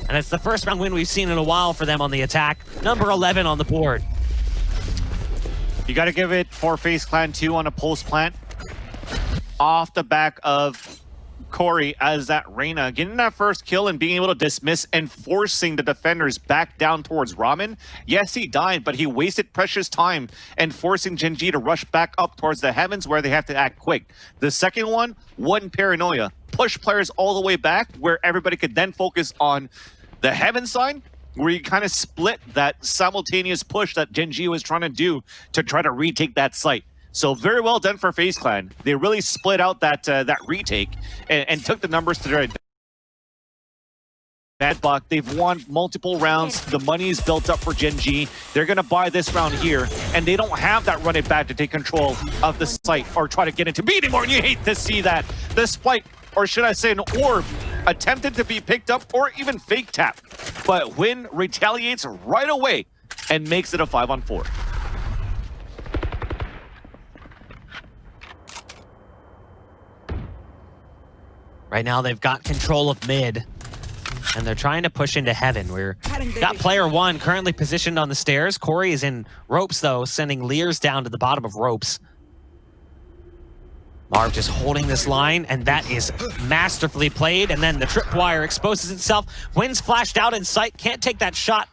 And it's the first round win we've seen in a while for them on the attack. Number 11 on the board. You got to give it for FaZe Clan 2 on a pulse plant. Off the back of Corey as that Reyna getting that first kill and being able to dismiss and forcing the defenders back down towards Ramen. Yes, he died, but he wasted precious time and forcing Gen.G to rush back up towards the heavens where they have to act quick. The second one paranoia. Push players all the way back where everybody could then focus on the heaven side, where you kind of split that simultaneous push that Gen.G was trying to do to try to retake that site. So very well done for FaZe Clan. They really split out that that retake and took the numbers to their advantage. Buck, they've won multiple rounds. The money is built up for Gen.G. They're going to buy this round here, and they don't have that run it back to take control of the site or try to get into B anymore, and you hate to see that. The spike, or should I say an orb, attempted to be picked up or even fake tap, but Win retaliates right away and makes it a 5-on-4. Right now, they've got control of mid, and they're trying to push into heaven. We're got player one currently positioned on the stairs. Corey is in ropes, though, sending Lears down to the bottom of ropes. Marv just holding this line, and that is masterfully played. And then the tripwire exposes itself. Wynn's flashed out in sight, can't take that shot.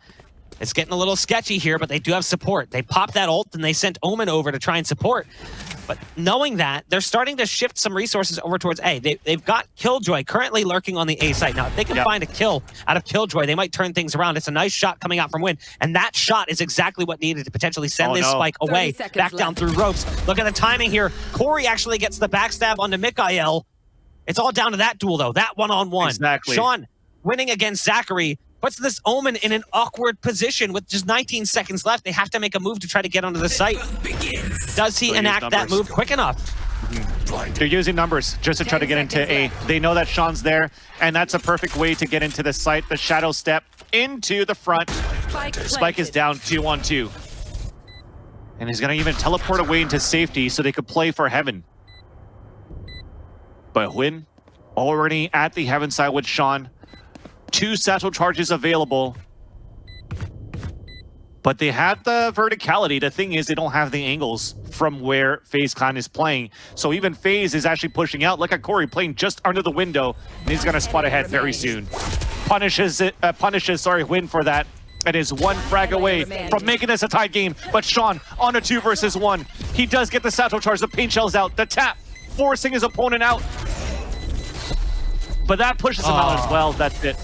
It's getting a little sketchy here, but they do have support. They popped that ult, and they sent Omen over to try and support. But knowing that, they're starting to shift some resources over towards A. They've got Killjoy currently lurking on the A site. Now, if they can find a kill out of Killjoy, they might turn things around. It's a nice shot coming out from Win, and that shot is exactly what needed to potentially send this spike away, back down through ropes. Look at the timing here. Corey actually gets the backstab onto Mikael. It's all down to that duel, though, that one-on-one. Exactly. Sean winning against Zachary puts this Omen in an awkward position with just 19 seconds left. They have to make a move to try to get onto the site. Does he enact that move quick enough? They're using numbers just to try to get into A. They know that Sean's there, and that's a perfect way to get into the site. The shadow step into the front. Spike is down 2-on-2. And he's going to even teleport away into safety so they could play for heaven. But Win already at the heaven side with Sean. 2 satchel charges available. But they have the verticality. The thing is, they don't have the angles from where FaZe Clan is playing. So even FaZe is actually pushing out. Look at Corey playing just under the window. And he's going to spot ahead very soon. Punishes Win for that. And is 1 frag away from making this a tied game. But Sean on a 2 versus 1. He does get the satchel charge. The paint shell's out. The tap forcing his opponent out. But that pushes him out as well. That's it.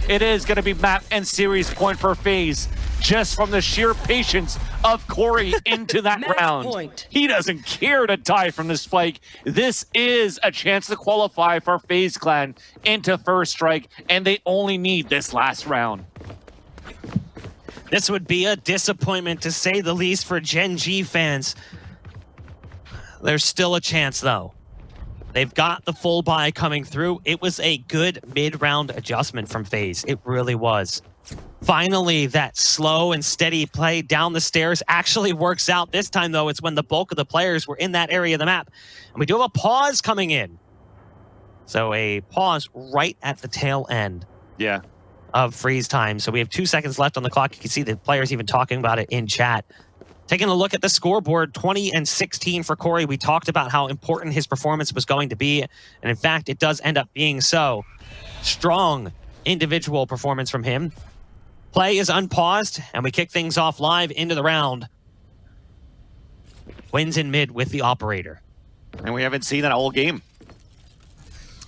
It is going to be map and series point for FaZe, just from the sheer patience of Corey into that round. Point. He doesn't care to die from the spike. This is a chance to qualify for FaZe Clan into first strike, and they only need this last round. This would be a disappointment, to say the least, for Gen.G fans. There's still a chance, though. They've got the full buy coming through. It was a good mid-round adjustment from FaZe. It really was. Finally, that slow and steady play down the stairs actually works out. This time, though, it's when the bulk of the players were in that area of the map. And we do have a pause coming in. So a pause right at the tail end of freeze time. So we have 2 seconds left on the clock. You can see the players even talking about it in chat. Taking a look at the scoreboard, 20 and 16 for Corey. We talked about how important his performance was going to be, and in fact, it does end up being so. Strong individual performance from him. Play is unpaused, and we kick things off live into the round. Wins in mid with the operator. And we haven't seen that all game.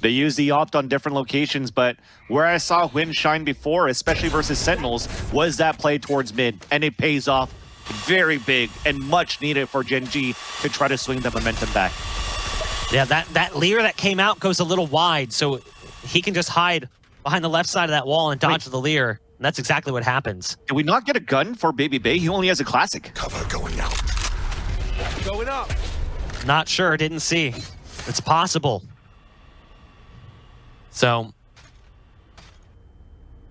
They use the opt on different locations, but where I saw Win shine before, especially versus Sentinels, was that play towards mid, and it pays off. Very big and much needed for Gen.G to try to swing the momentum back. Yeah, that Lear that came out goes a little wide, so he can just hide behind the left side of that wall and dodge the Lear. And that's exactly what happens. Did we not get a gun for Baby Bay? He only has a classic. Cover going out. Going up. Not sure, didn't see. It's possible. So,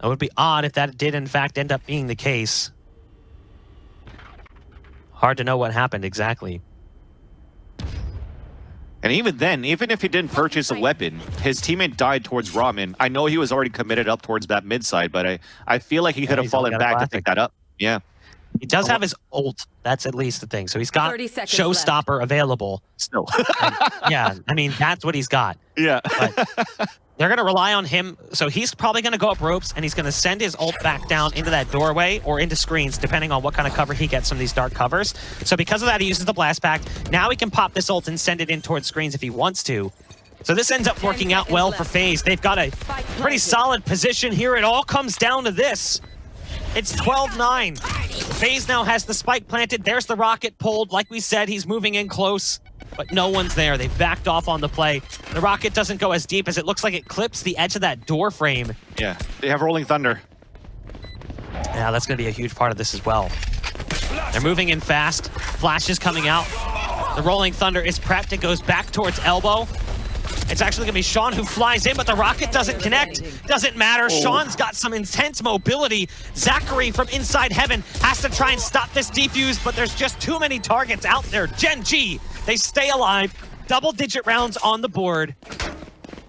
it would be odd if that did in fact end up being the case. Hard to know what happened exactly. And even then, even if he didn't purchase a weapon, his teammate died towards Ramen. I know he was already committed up towards that mid side, but I feel like he could have fallen back to pick that up. Yeah. He does have his ult. That's at least the thing. So he's got 30 seconds Showstopper available. Still. Yeah, I mean, that's what he's got. Yeah. But they're going to rely on him. So he's probably going to go up ropes, and he's going to send his ult back down into that doorway or into screens, depending on what kind of cover he gets from these dark covers. So because of that, he uses the blast pack. Now he can pop this ult and send it in towards screens if he wants to. So this ends up working out well for FaZe. They've got a pretty solid position here. It all comes down to this. It's 12-9. FaZe now has the spike planted. There's the rocket pulled. Like we said, he's moving in close, but no one's there. They've backed off on the play. The rocket doesn't go as deep as it looks like it clips the edge of that door frame. Yeah, they have Rolling Thunder. Yeah, that's going to be a huge part of this as well. They're moving in fast. Flash is coming out. The Rolling Thunder is prepped. It goes back towards Elbow. It's actually going to be Sean who flies in, but the rocket doesn't connect. Doesn't matter. Sean's got some intense mobility. Zachary from inside heaven has to try and stop this defuse, but there's just too many targets out there. Gen.G, they stay alive. Double-digit rounds on the board.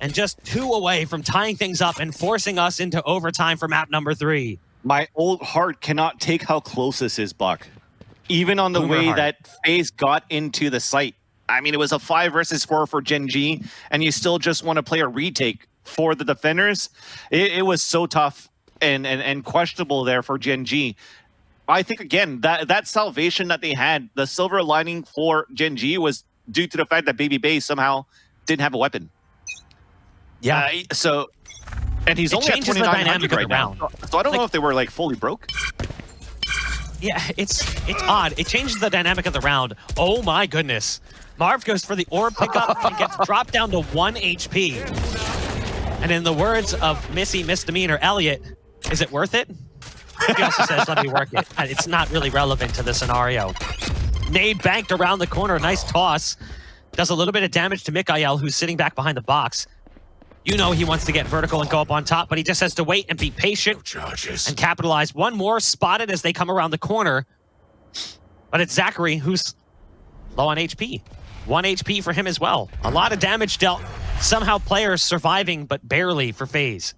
And just 2 away from tying things up and forcing us into overtime for map number 3. My old heart cannot take how close this is, Buck. Even on the way that FaZe got into the site. I mean, it was a 5 versus 4 for Gen.G, and you still just want to play a retake for the defenders. It was so tough and questionable there for Gen.G. I think, again, that salvation that they had, the silver lining for Gen.G was due to the fact that Baby Bay somehow didn't have a weapon. Yeah. And he's only at 2,900 right now. So I don't know if they were like fully broke. Yeah, it's odd. It changes the dynamic of the round. Oh my goodness. Marv goes for the orb pickup and gets dropped down to 1 HP. And in the words of Missy Misdemeanor Elliott, is it worth it? He also says, let me work it. It's not really relevant to the scenario. Nade banked around the corner. Nice toss. Does a little bit of damage to Mikael, who's sitting back behind the box. You know he wants to get vertical and go up on top, but he just has to wait and be patient and capitalize. One more spotted as they come around the corner. But it's Zachary who's low on HP. 1 HP for him as well. A lot of damage dealt. Somehow players surviving, but barely for FaZe.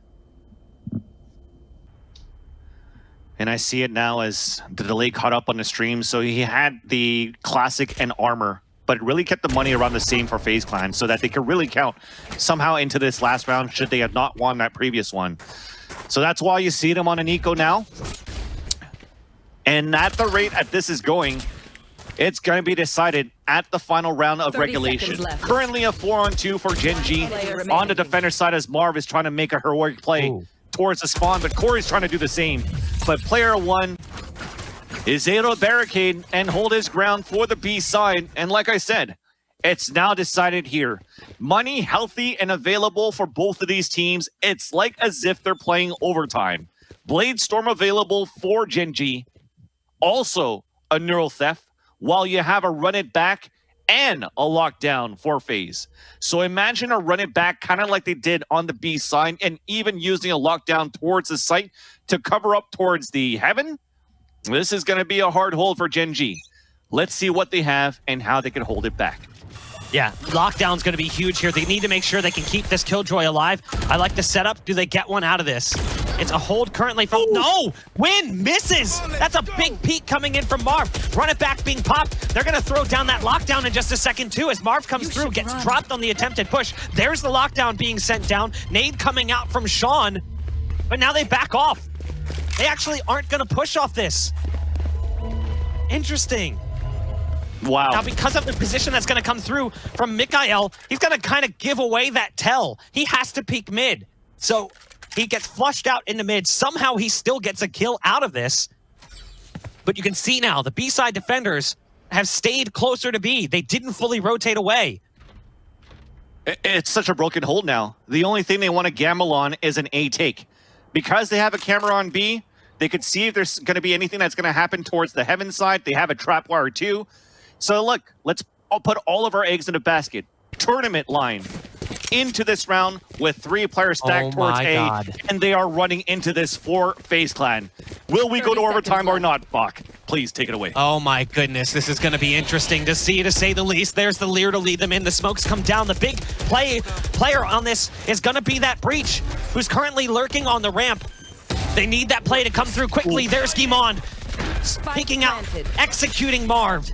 And I see it now as the delay caught up on the stream. So he had the classic and armor, but really kept the money around the same for FaZe Clan so that they could really count somehow into this last round should they have not won that previous one. So that's why you see them on an eco now. And at the rate that this is going, it's going to be decided at the final round of regulation. Currently a 4-on-2 for Gen.G on the defender side as Marv is trying to make a heroic play towards the spawn, but Corey's trying to do the same. But player 1 is able to barricade and hold his ground for the B side. And like I said, it's now decided here. Money healthy and available for both of these teams. It's like as if they're playing overtime. Blade Storm available for Gen.G. Also a Neural Theft, while you have a run it back and a lockdown for FaZe. So imagine a run it back kind of like they did on the B side and even using a lockdown towards the site to cover up towards the heaven. This is going to be a hard hold for Gen.G. Let's see what they have and how they can hold it back. Yeah, lockdown's going to be huge here. They need to make sure they can keep this Killjoy alive. I like the setup. Do they get one out of this? It's a hold currently from... No! Win! Misses! That's a big peek coming in from Marv. Run it back being popped. They're going to throw down that lockdown in just a second, too, as Marv comes through, gets dropped on the attempted push. There's the lockdown being sent down. Nade coming out from Sean. But now they back off. They actually aren't going to push off this. Interesting. Wow. Now, because of the position that's going to come through from Mikael, he's going to kind of give away that tell. He has to peek mid. So he gets flushed out into mid. Somehow he still gets a kill out of this. But you can see now, the B-side defenders have stayed closer to B. They didn't fully rotate away. It's such a broken hold now. The only thing they want to gamble on is an A take. Because they have a camera on B, they could see if there's going to be anything that's going to happen towards the heaven side. They have a trap wire too. So look, let's put all of our eggs in a basket. Tournament line into this round with 3 players stacked towards A, and they are running into this for FaZe Clan. Will we go to overtime or not, Bach? Please take it away. Oh my goodness, this is going to be interesting to see, to say the least. There's the Lear to lead them in. The smokes come down. The big player on this is going to be that Breach, who's currently lurking on the ramp. They need that play to come through quickly. There's Gimon peeking out, executing Marv.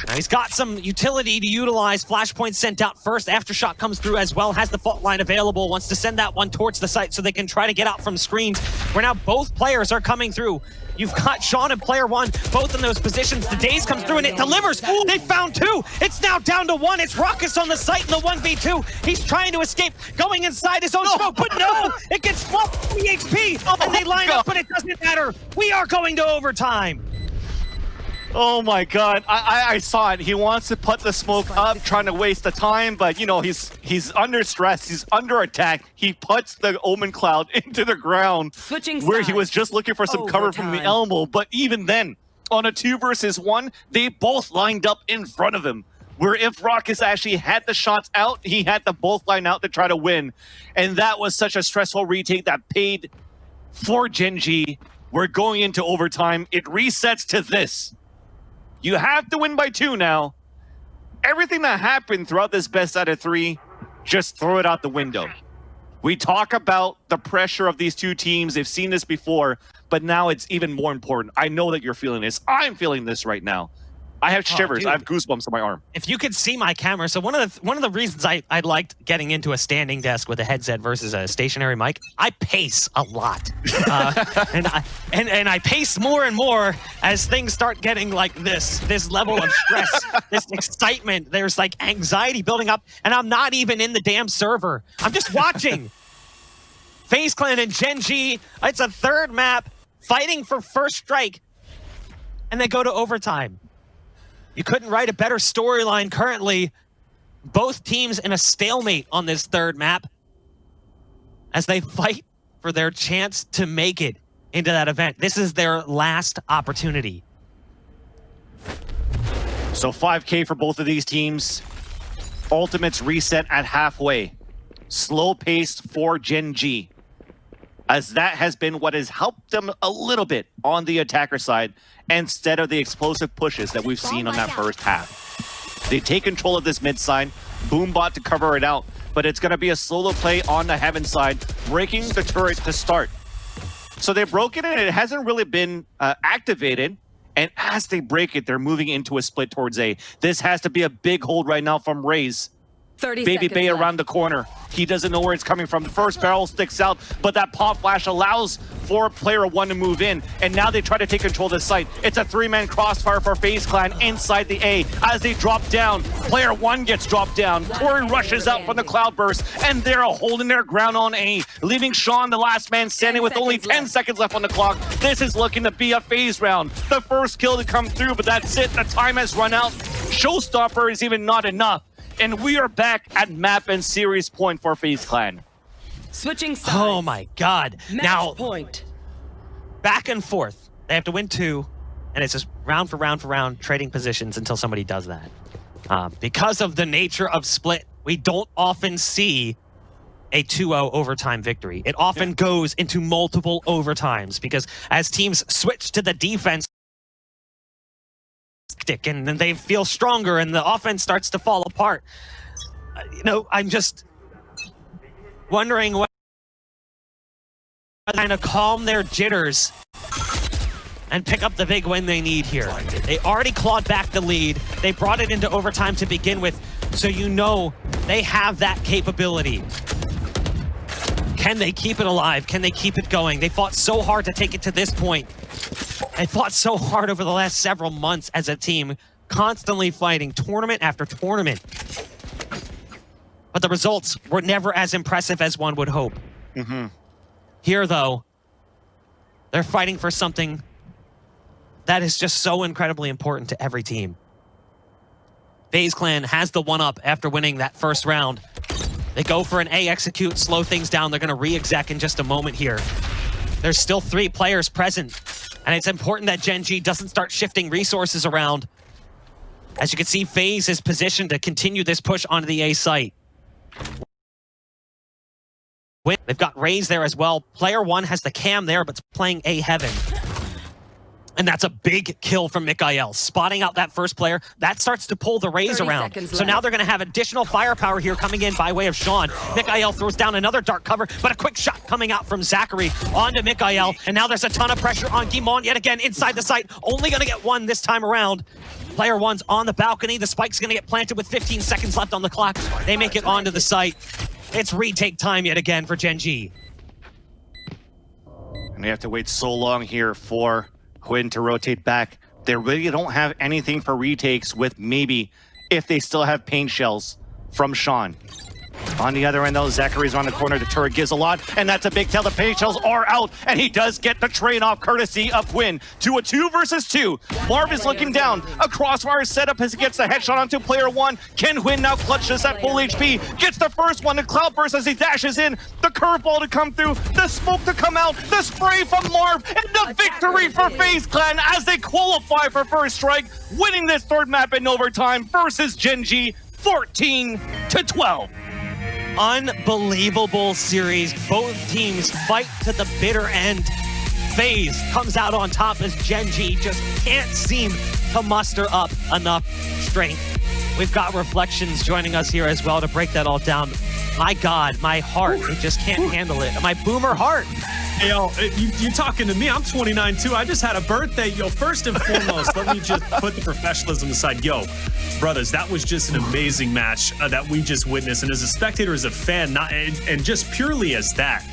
Now he's got some utility to utilize. Flashpoint sent out first. Aftershock comes through as well. Has the fault line available. Wants to send that one towards the site so they can try to get out from screens. Where now both players are coming through. You've got Sean and player one, both in those positions. The Daze comes through and it delivers. Ooh, they found two. It's now down to one. It's Ruckus on the site in the 1v2. He's trying to escape, going inside his own smoke, but no! It gets swapped for the HP, and they line up, but it doesn't matter. We are going to overtime. Oh my god, I saw it. He wants to put the smoke up, trying to waste the time, but you know, he's under stress, he's under attack. He puts the Omen Cloud into the ground where he was just looking for some cover from the elbow, but even then, on a 2 versus 1, they both lined up in front of him. Where if Ruckus actually had the shots out, he had to both line out to try to win. And that was such a stressful retake that paid for Gen.G. We're going into overtime. It resets to this. You have to win by 2 now. Everything that happened throughout this best out of 3, just throw it out the window. We talk about the pressure of these two teams. They've seen this before, but now it's even more important. I know that you're feeling this. I'm feeling this right now. I have shivers. I have goosebumps on my arm. If you could see my camera, so one of the reasons I liked getting into a standing desk with a headset versus a stationary mic, I pace a lot, and I pace more and more as things start getting like this level of stress, this excitement. There's like anxiety building up, and I'm not even in the damn server. I'm just watching. FaZe Clan and Gen.G. It's a third map, fighting for first strike, and they go to overtime. You couldn't write a better storyline currently. Both teams in a stalemate on this third map as they fight for their chance to make it into that event. This is their last opportunity. So 5K for both of these teams. Ultimates reset at halfway. Slow paced for Gen.G. as that has been what has helped them a little bit on the attacker side instead of the explosive pushes that we've seen on that first half. They take control of this mid side, Boombot to cover it out, but it's going to be a solo play on the Heaven side, breaking the turret to start. So they broke it and it hasn't really been activated, and as they break it, they're moving into a split towards A. This has to be a big hold right now from Raze. 30 Baby seconds Bay left. around the corner. He doesn't know where it's coming from. The first barrel sticks out, but that pop flash allows for player one to move in. And now they try to take control of the site. It's a 3-man crossfire for FaZe Clan inside the A. As they drop down, player one gets dropped down. Corey rushes out from the cloudburst, and they're holding their ground on A, leaving Sean the last man standing with only 10 seconds left on the clock. This is looking to be a FaZe round. The first kill to come through, but that's it. The time has run out. Showstopper is even not enough. And we are back at map and series point for FaZe Clan. Switching sides. Oh my god. Match Now, point. back and forth. They have to win 2, and it's just round for round for round, trading positions until somebody does that. Because of the nature of Split, we don't often see a 2-0 overtime victory. It often goes into multiple overtimes, because as teams switch to the defense, and then they feel stronger and the offense starts to fall apart. You know, I'm just wondering what kind of calm their jitters and pick up the big win they need here. They already clawed back the lead. They brought it into overtime to begin with, so you know they have that capability. Can they keep it alive? Can they keep it going? They fought so hard to take it to this point. They fought so hard over the last several months as a team, constantly fighting tournament after tournament. But the results were never as impressive as one would hope. Here, though, they're fighting for something that is just so incredibly important to every team. FaZe Clan has the one-up after winning that first round. They go for an A execute, slow things down. They're going to re-exec in just a moment here. There's still 3 players present, and it's important that Gen.G doesn't start shifting resources around. As you can see, FaZe is positioned to continue this push onto the A site. They've got Raze there as well. Player one has the cam there, but it's playing A Heaven. And that's a big kill from Mikael. Spotting out that first player, that starts to pull the Raze around. So now they're going to have additional firepower here coming in by way of Sean. Mikael throws down another dark cover, but a quick shot coming out from Zachary onto Mikael. And now there's a ton of pressure on Guimont yet again inside the site. Only going to get one this time around. Player one's on the balcony. The spike's going to get planted with 15 seconds left on the clock. They make it onto the site. It's retake time yet again for Gen.G. And they have to wait so long here for Quinn to rotate back. They really don't have anything for retakes with maybe if they still have paint shells from Sean. On the other end, though, Zachary's on the corner. The turret gives a lot, and that's a big tell. The paint shells are out, and he does get the train off courtesy of Quinn to a 2 versus 2. Marv is looking down. A crossfire setup as he gets the headshot onto player one. Can Quinn now clutch this at full HP? Gets the first one. The cloudburst as he dashes in. The curveball to come through. The smoke to come out. The spray from Marv, and the victory for FaZe Clan as they qualify for first strike, winning this third map in overtime versus Gen.G 14-12. Unbelievable series. Both teams fight to the bitter end. FaZe comes out on top as Gen.G just can't seem to muster up enough strength. We've got Reflections joining us here as well to break that all down. My God, my heart, it just can't handle it. My boomer heart. Hey, yo, you talking to me? I'm 29 too. I just had a birthday. Yo, first and foremost, let me just put the professionalism aside. Yo, brothers, that was just an amazing match that we just witnessed. And as a spectator, as a fan, and just purely as that,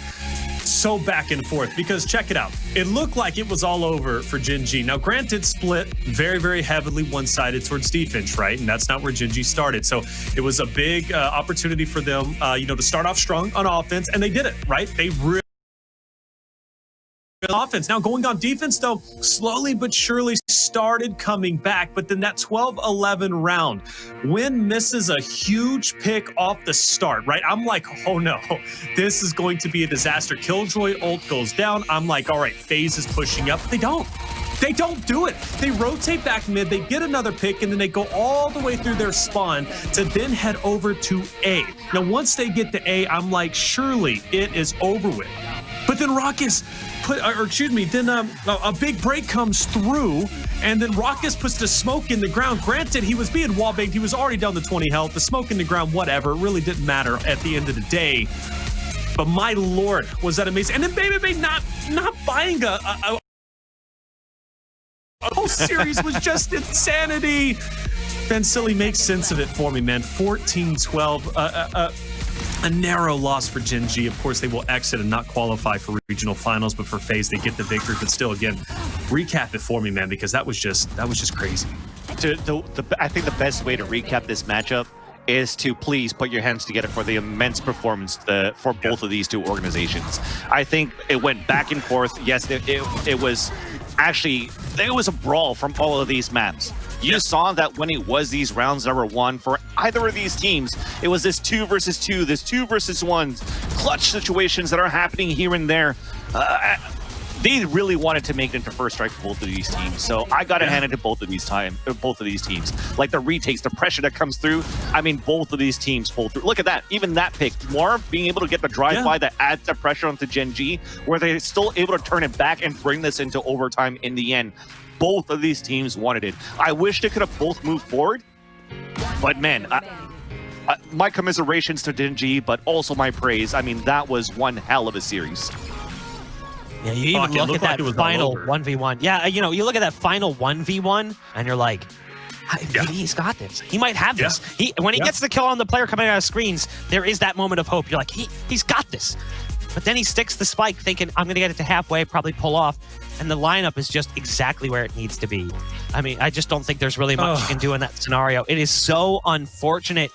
so back and forth. Because check it out. It looked like it was all over for Gen.G. Now, granted, split very, very heavily one-sided towards defense, right? And that's not where Gen.G started. So it was a big opportunity for them, to start off strong on offense. And they did it, right? They really offense. Now going on defense, though, slowly but surely started coming back. But then that 12-11 round, Win misses a huge pick off the start, right? I'm like, oh no, this is going to be a disaster. Killjoy ult goes down. I'm like, all right, FaZe is pushing up. They don't. They don't do it. They rotate back mid, they get another pick, and then they go all the way through their spawn to then head over to A. Now, once they get to A, I'm like, surely it is over with. But then Raucus then a big break comes through, and then Raucus puts the smoke in the ground. Granted, he was being wallbanged. He was already down to 20 health. The smoke in the ground, whatever, it really didn't matter at the end of the day. But my lord, was that amazing. And then Baby not buying a whole series was just insanity. Ben Silly makes sense of it for me, man. 14-12. A narrow loss for Gen.G. Of course, they will exit and not qualify for regional finals, but for FaZe, they get the victory. But still, again, recap it for me, man, because that was just crazy. I think the best way to recap this matchup is to please put your hands together for the immense performance for both of these two organizations. I think it went back and forth. Yes, it was actually, it was a brawl from all of these maps. You saw that when it was these rounds that were won for either of these teams, it was this 2 versus 2, this 2 versus 1, clutch situations that are happening here and there. They really wanted to make it into first strike for both of these teams, so I got to hand it to both of these teams. Like the retakes, the pressure that comes through. I mean, both of these teams pulled through. Look at that, even that pick. Marv being able to get the drive-by that adds the pressure onto Gen.G, where they're still able to turn it back and bring this into overtime in the end. Both of these teams wanted it. I wish they could have both moved forward, but man, my commiserations to Gen.G, but also my praise. I mean, that was one hell of a series. Yeah, you even look at that final 1v1. Yeah, you look at that final 1v1, and you're like, he's got this. He might have this. When he gets the kill on the player coming out of screens, there is that moment of hope. You're like, he's got this. But then he sticks the spike thinking, I'm going to get it to halfway, probably pull off. And the lineup is just exactly where it needs to be. I mean, I just don't think there's really much you can do in that scenario. It is so unfortunate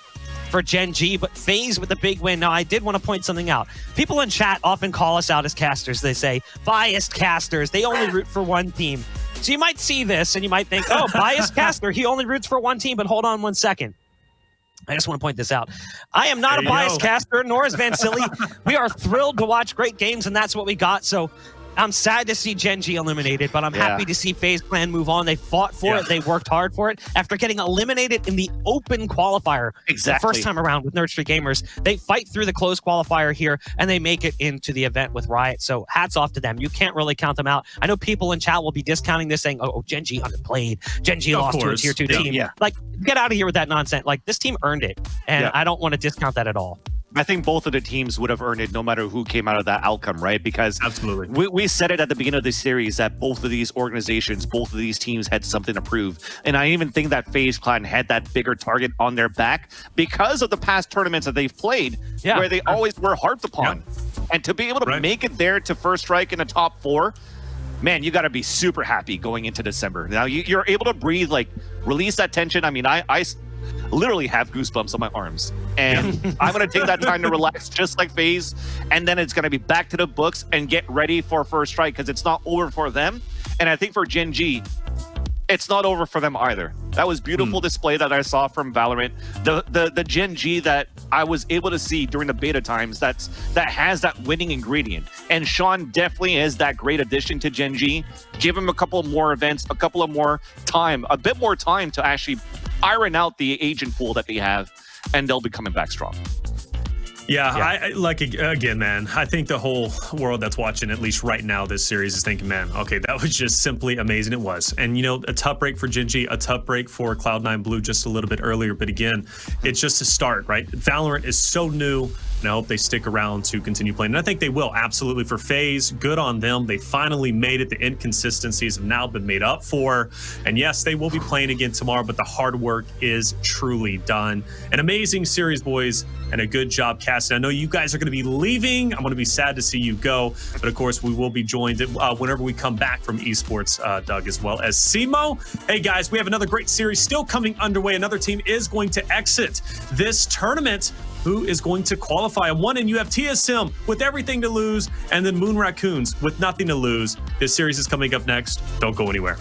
for Gen.G, but FaZe with the big win. Now, I did want to point something out. People in chat often call us out as casters. They say, biased casters. They only root for one team. So you might see this and you might think, oh, biased caster. He only roots for one team. But hold on 1 second. I just want to point this out. I am not a biased caster, nor is Van Silly. We are thrilled to watch great games, and that's what we got. So I'm sad to see Gen.G eliminated, but I'm happy to see FaZe Clan move on. They fought for it. They worked hard for it. After getting eliminated in the open qualifier the first time around with Nerd Street Gamers, they fight through the closed qualifier here, and they make it into the event with Riot. So hats off to them. You can't really count them out. I know people in chat will be discounting this, saying, oh, Gen.G underplayed. Gen.G lost to a tier 2 team. Like, get out of here with that nonsense. Like, this team earned it, and I don't want to discount that at all. I think both of the teams would have earned it no matter who came out of that outcome, right? Because Absolutely. we said it at the beginning of the series that both of these organizations, both of these teams had something to prove. And I even think that FaZe Clan had that bigger target on their back because of the past tournaments that they've played, where they always were harped upon. And to be able to make it there to first strike in the top 4, man, you got to be super happy going into December. Now you're able to breathe, like release that tension. I mean, I literally have goosebumps on my arms, and I'm going to take that time to relax just like FaZe, and then it's going to be back to the books and get ready for first strike because it's not over for them. And I think for Gen.G, it's not over for them either. That was beautiful display that I saw from Valorant. The Gen.G that I was able to see during the beta times that has that winning ingredient. And Sean definitely is that great addition to Gen.G. Give him a couple more events, a couple of more time, a bit more time to actually iron out the agent pool that they have, and they'll be coming back strong. Yeah, I like, again, man, I think the whole world that's watching, at least right now, this series is thinking, man, okay, that was just simply amazing. It was. And, you know, a tough break for Gen.G, a tough break for Cloud9 Blue just a little bit earlier. But again, it's just a start, right? Valorant is so new. And I hope they stick around to continue playing. And I think they will, absolutely. For FaZe, good on them. They finally made it. The inconsistencies have now been made up for. And yes, they will be playing again tomorrow, but the hard work is truly done. An amazing series, boys, and a good job casting. I know you guys are going to be leaving. I'm going to be sad to see you go. But of course, we will be joined whenever we come back from esports, Doug, as well as Simo. Hey, guys, we have another great series still coming underway. Another team is going to exit this tournament. Who is going to qualify? On one end, you have TSM with everything to lose, and then Moon Raccoons with nothing to lose. This series is coming up next. Don't go anywhere.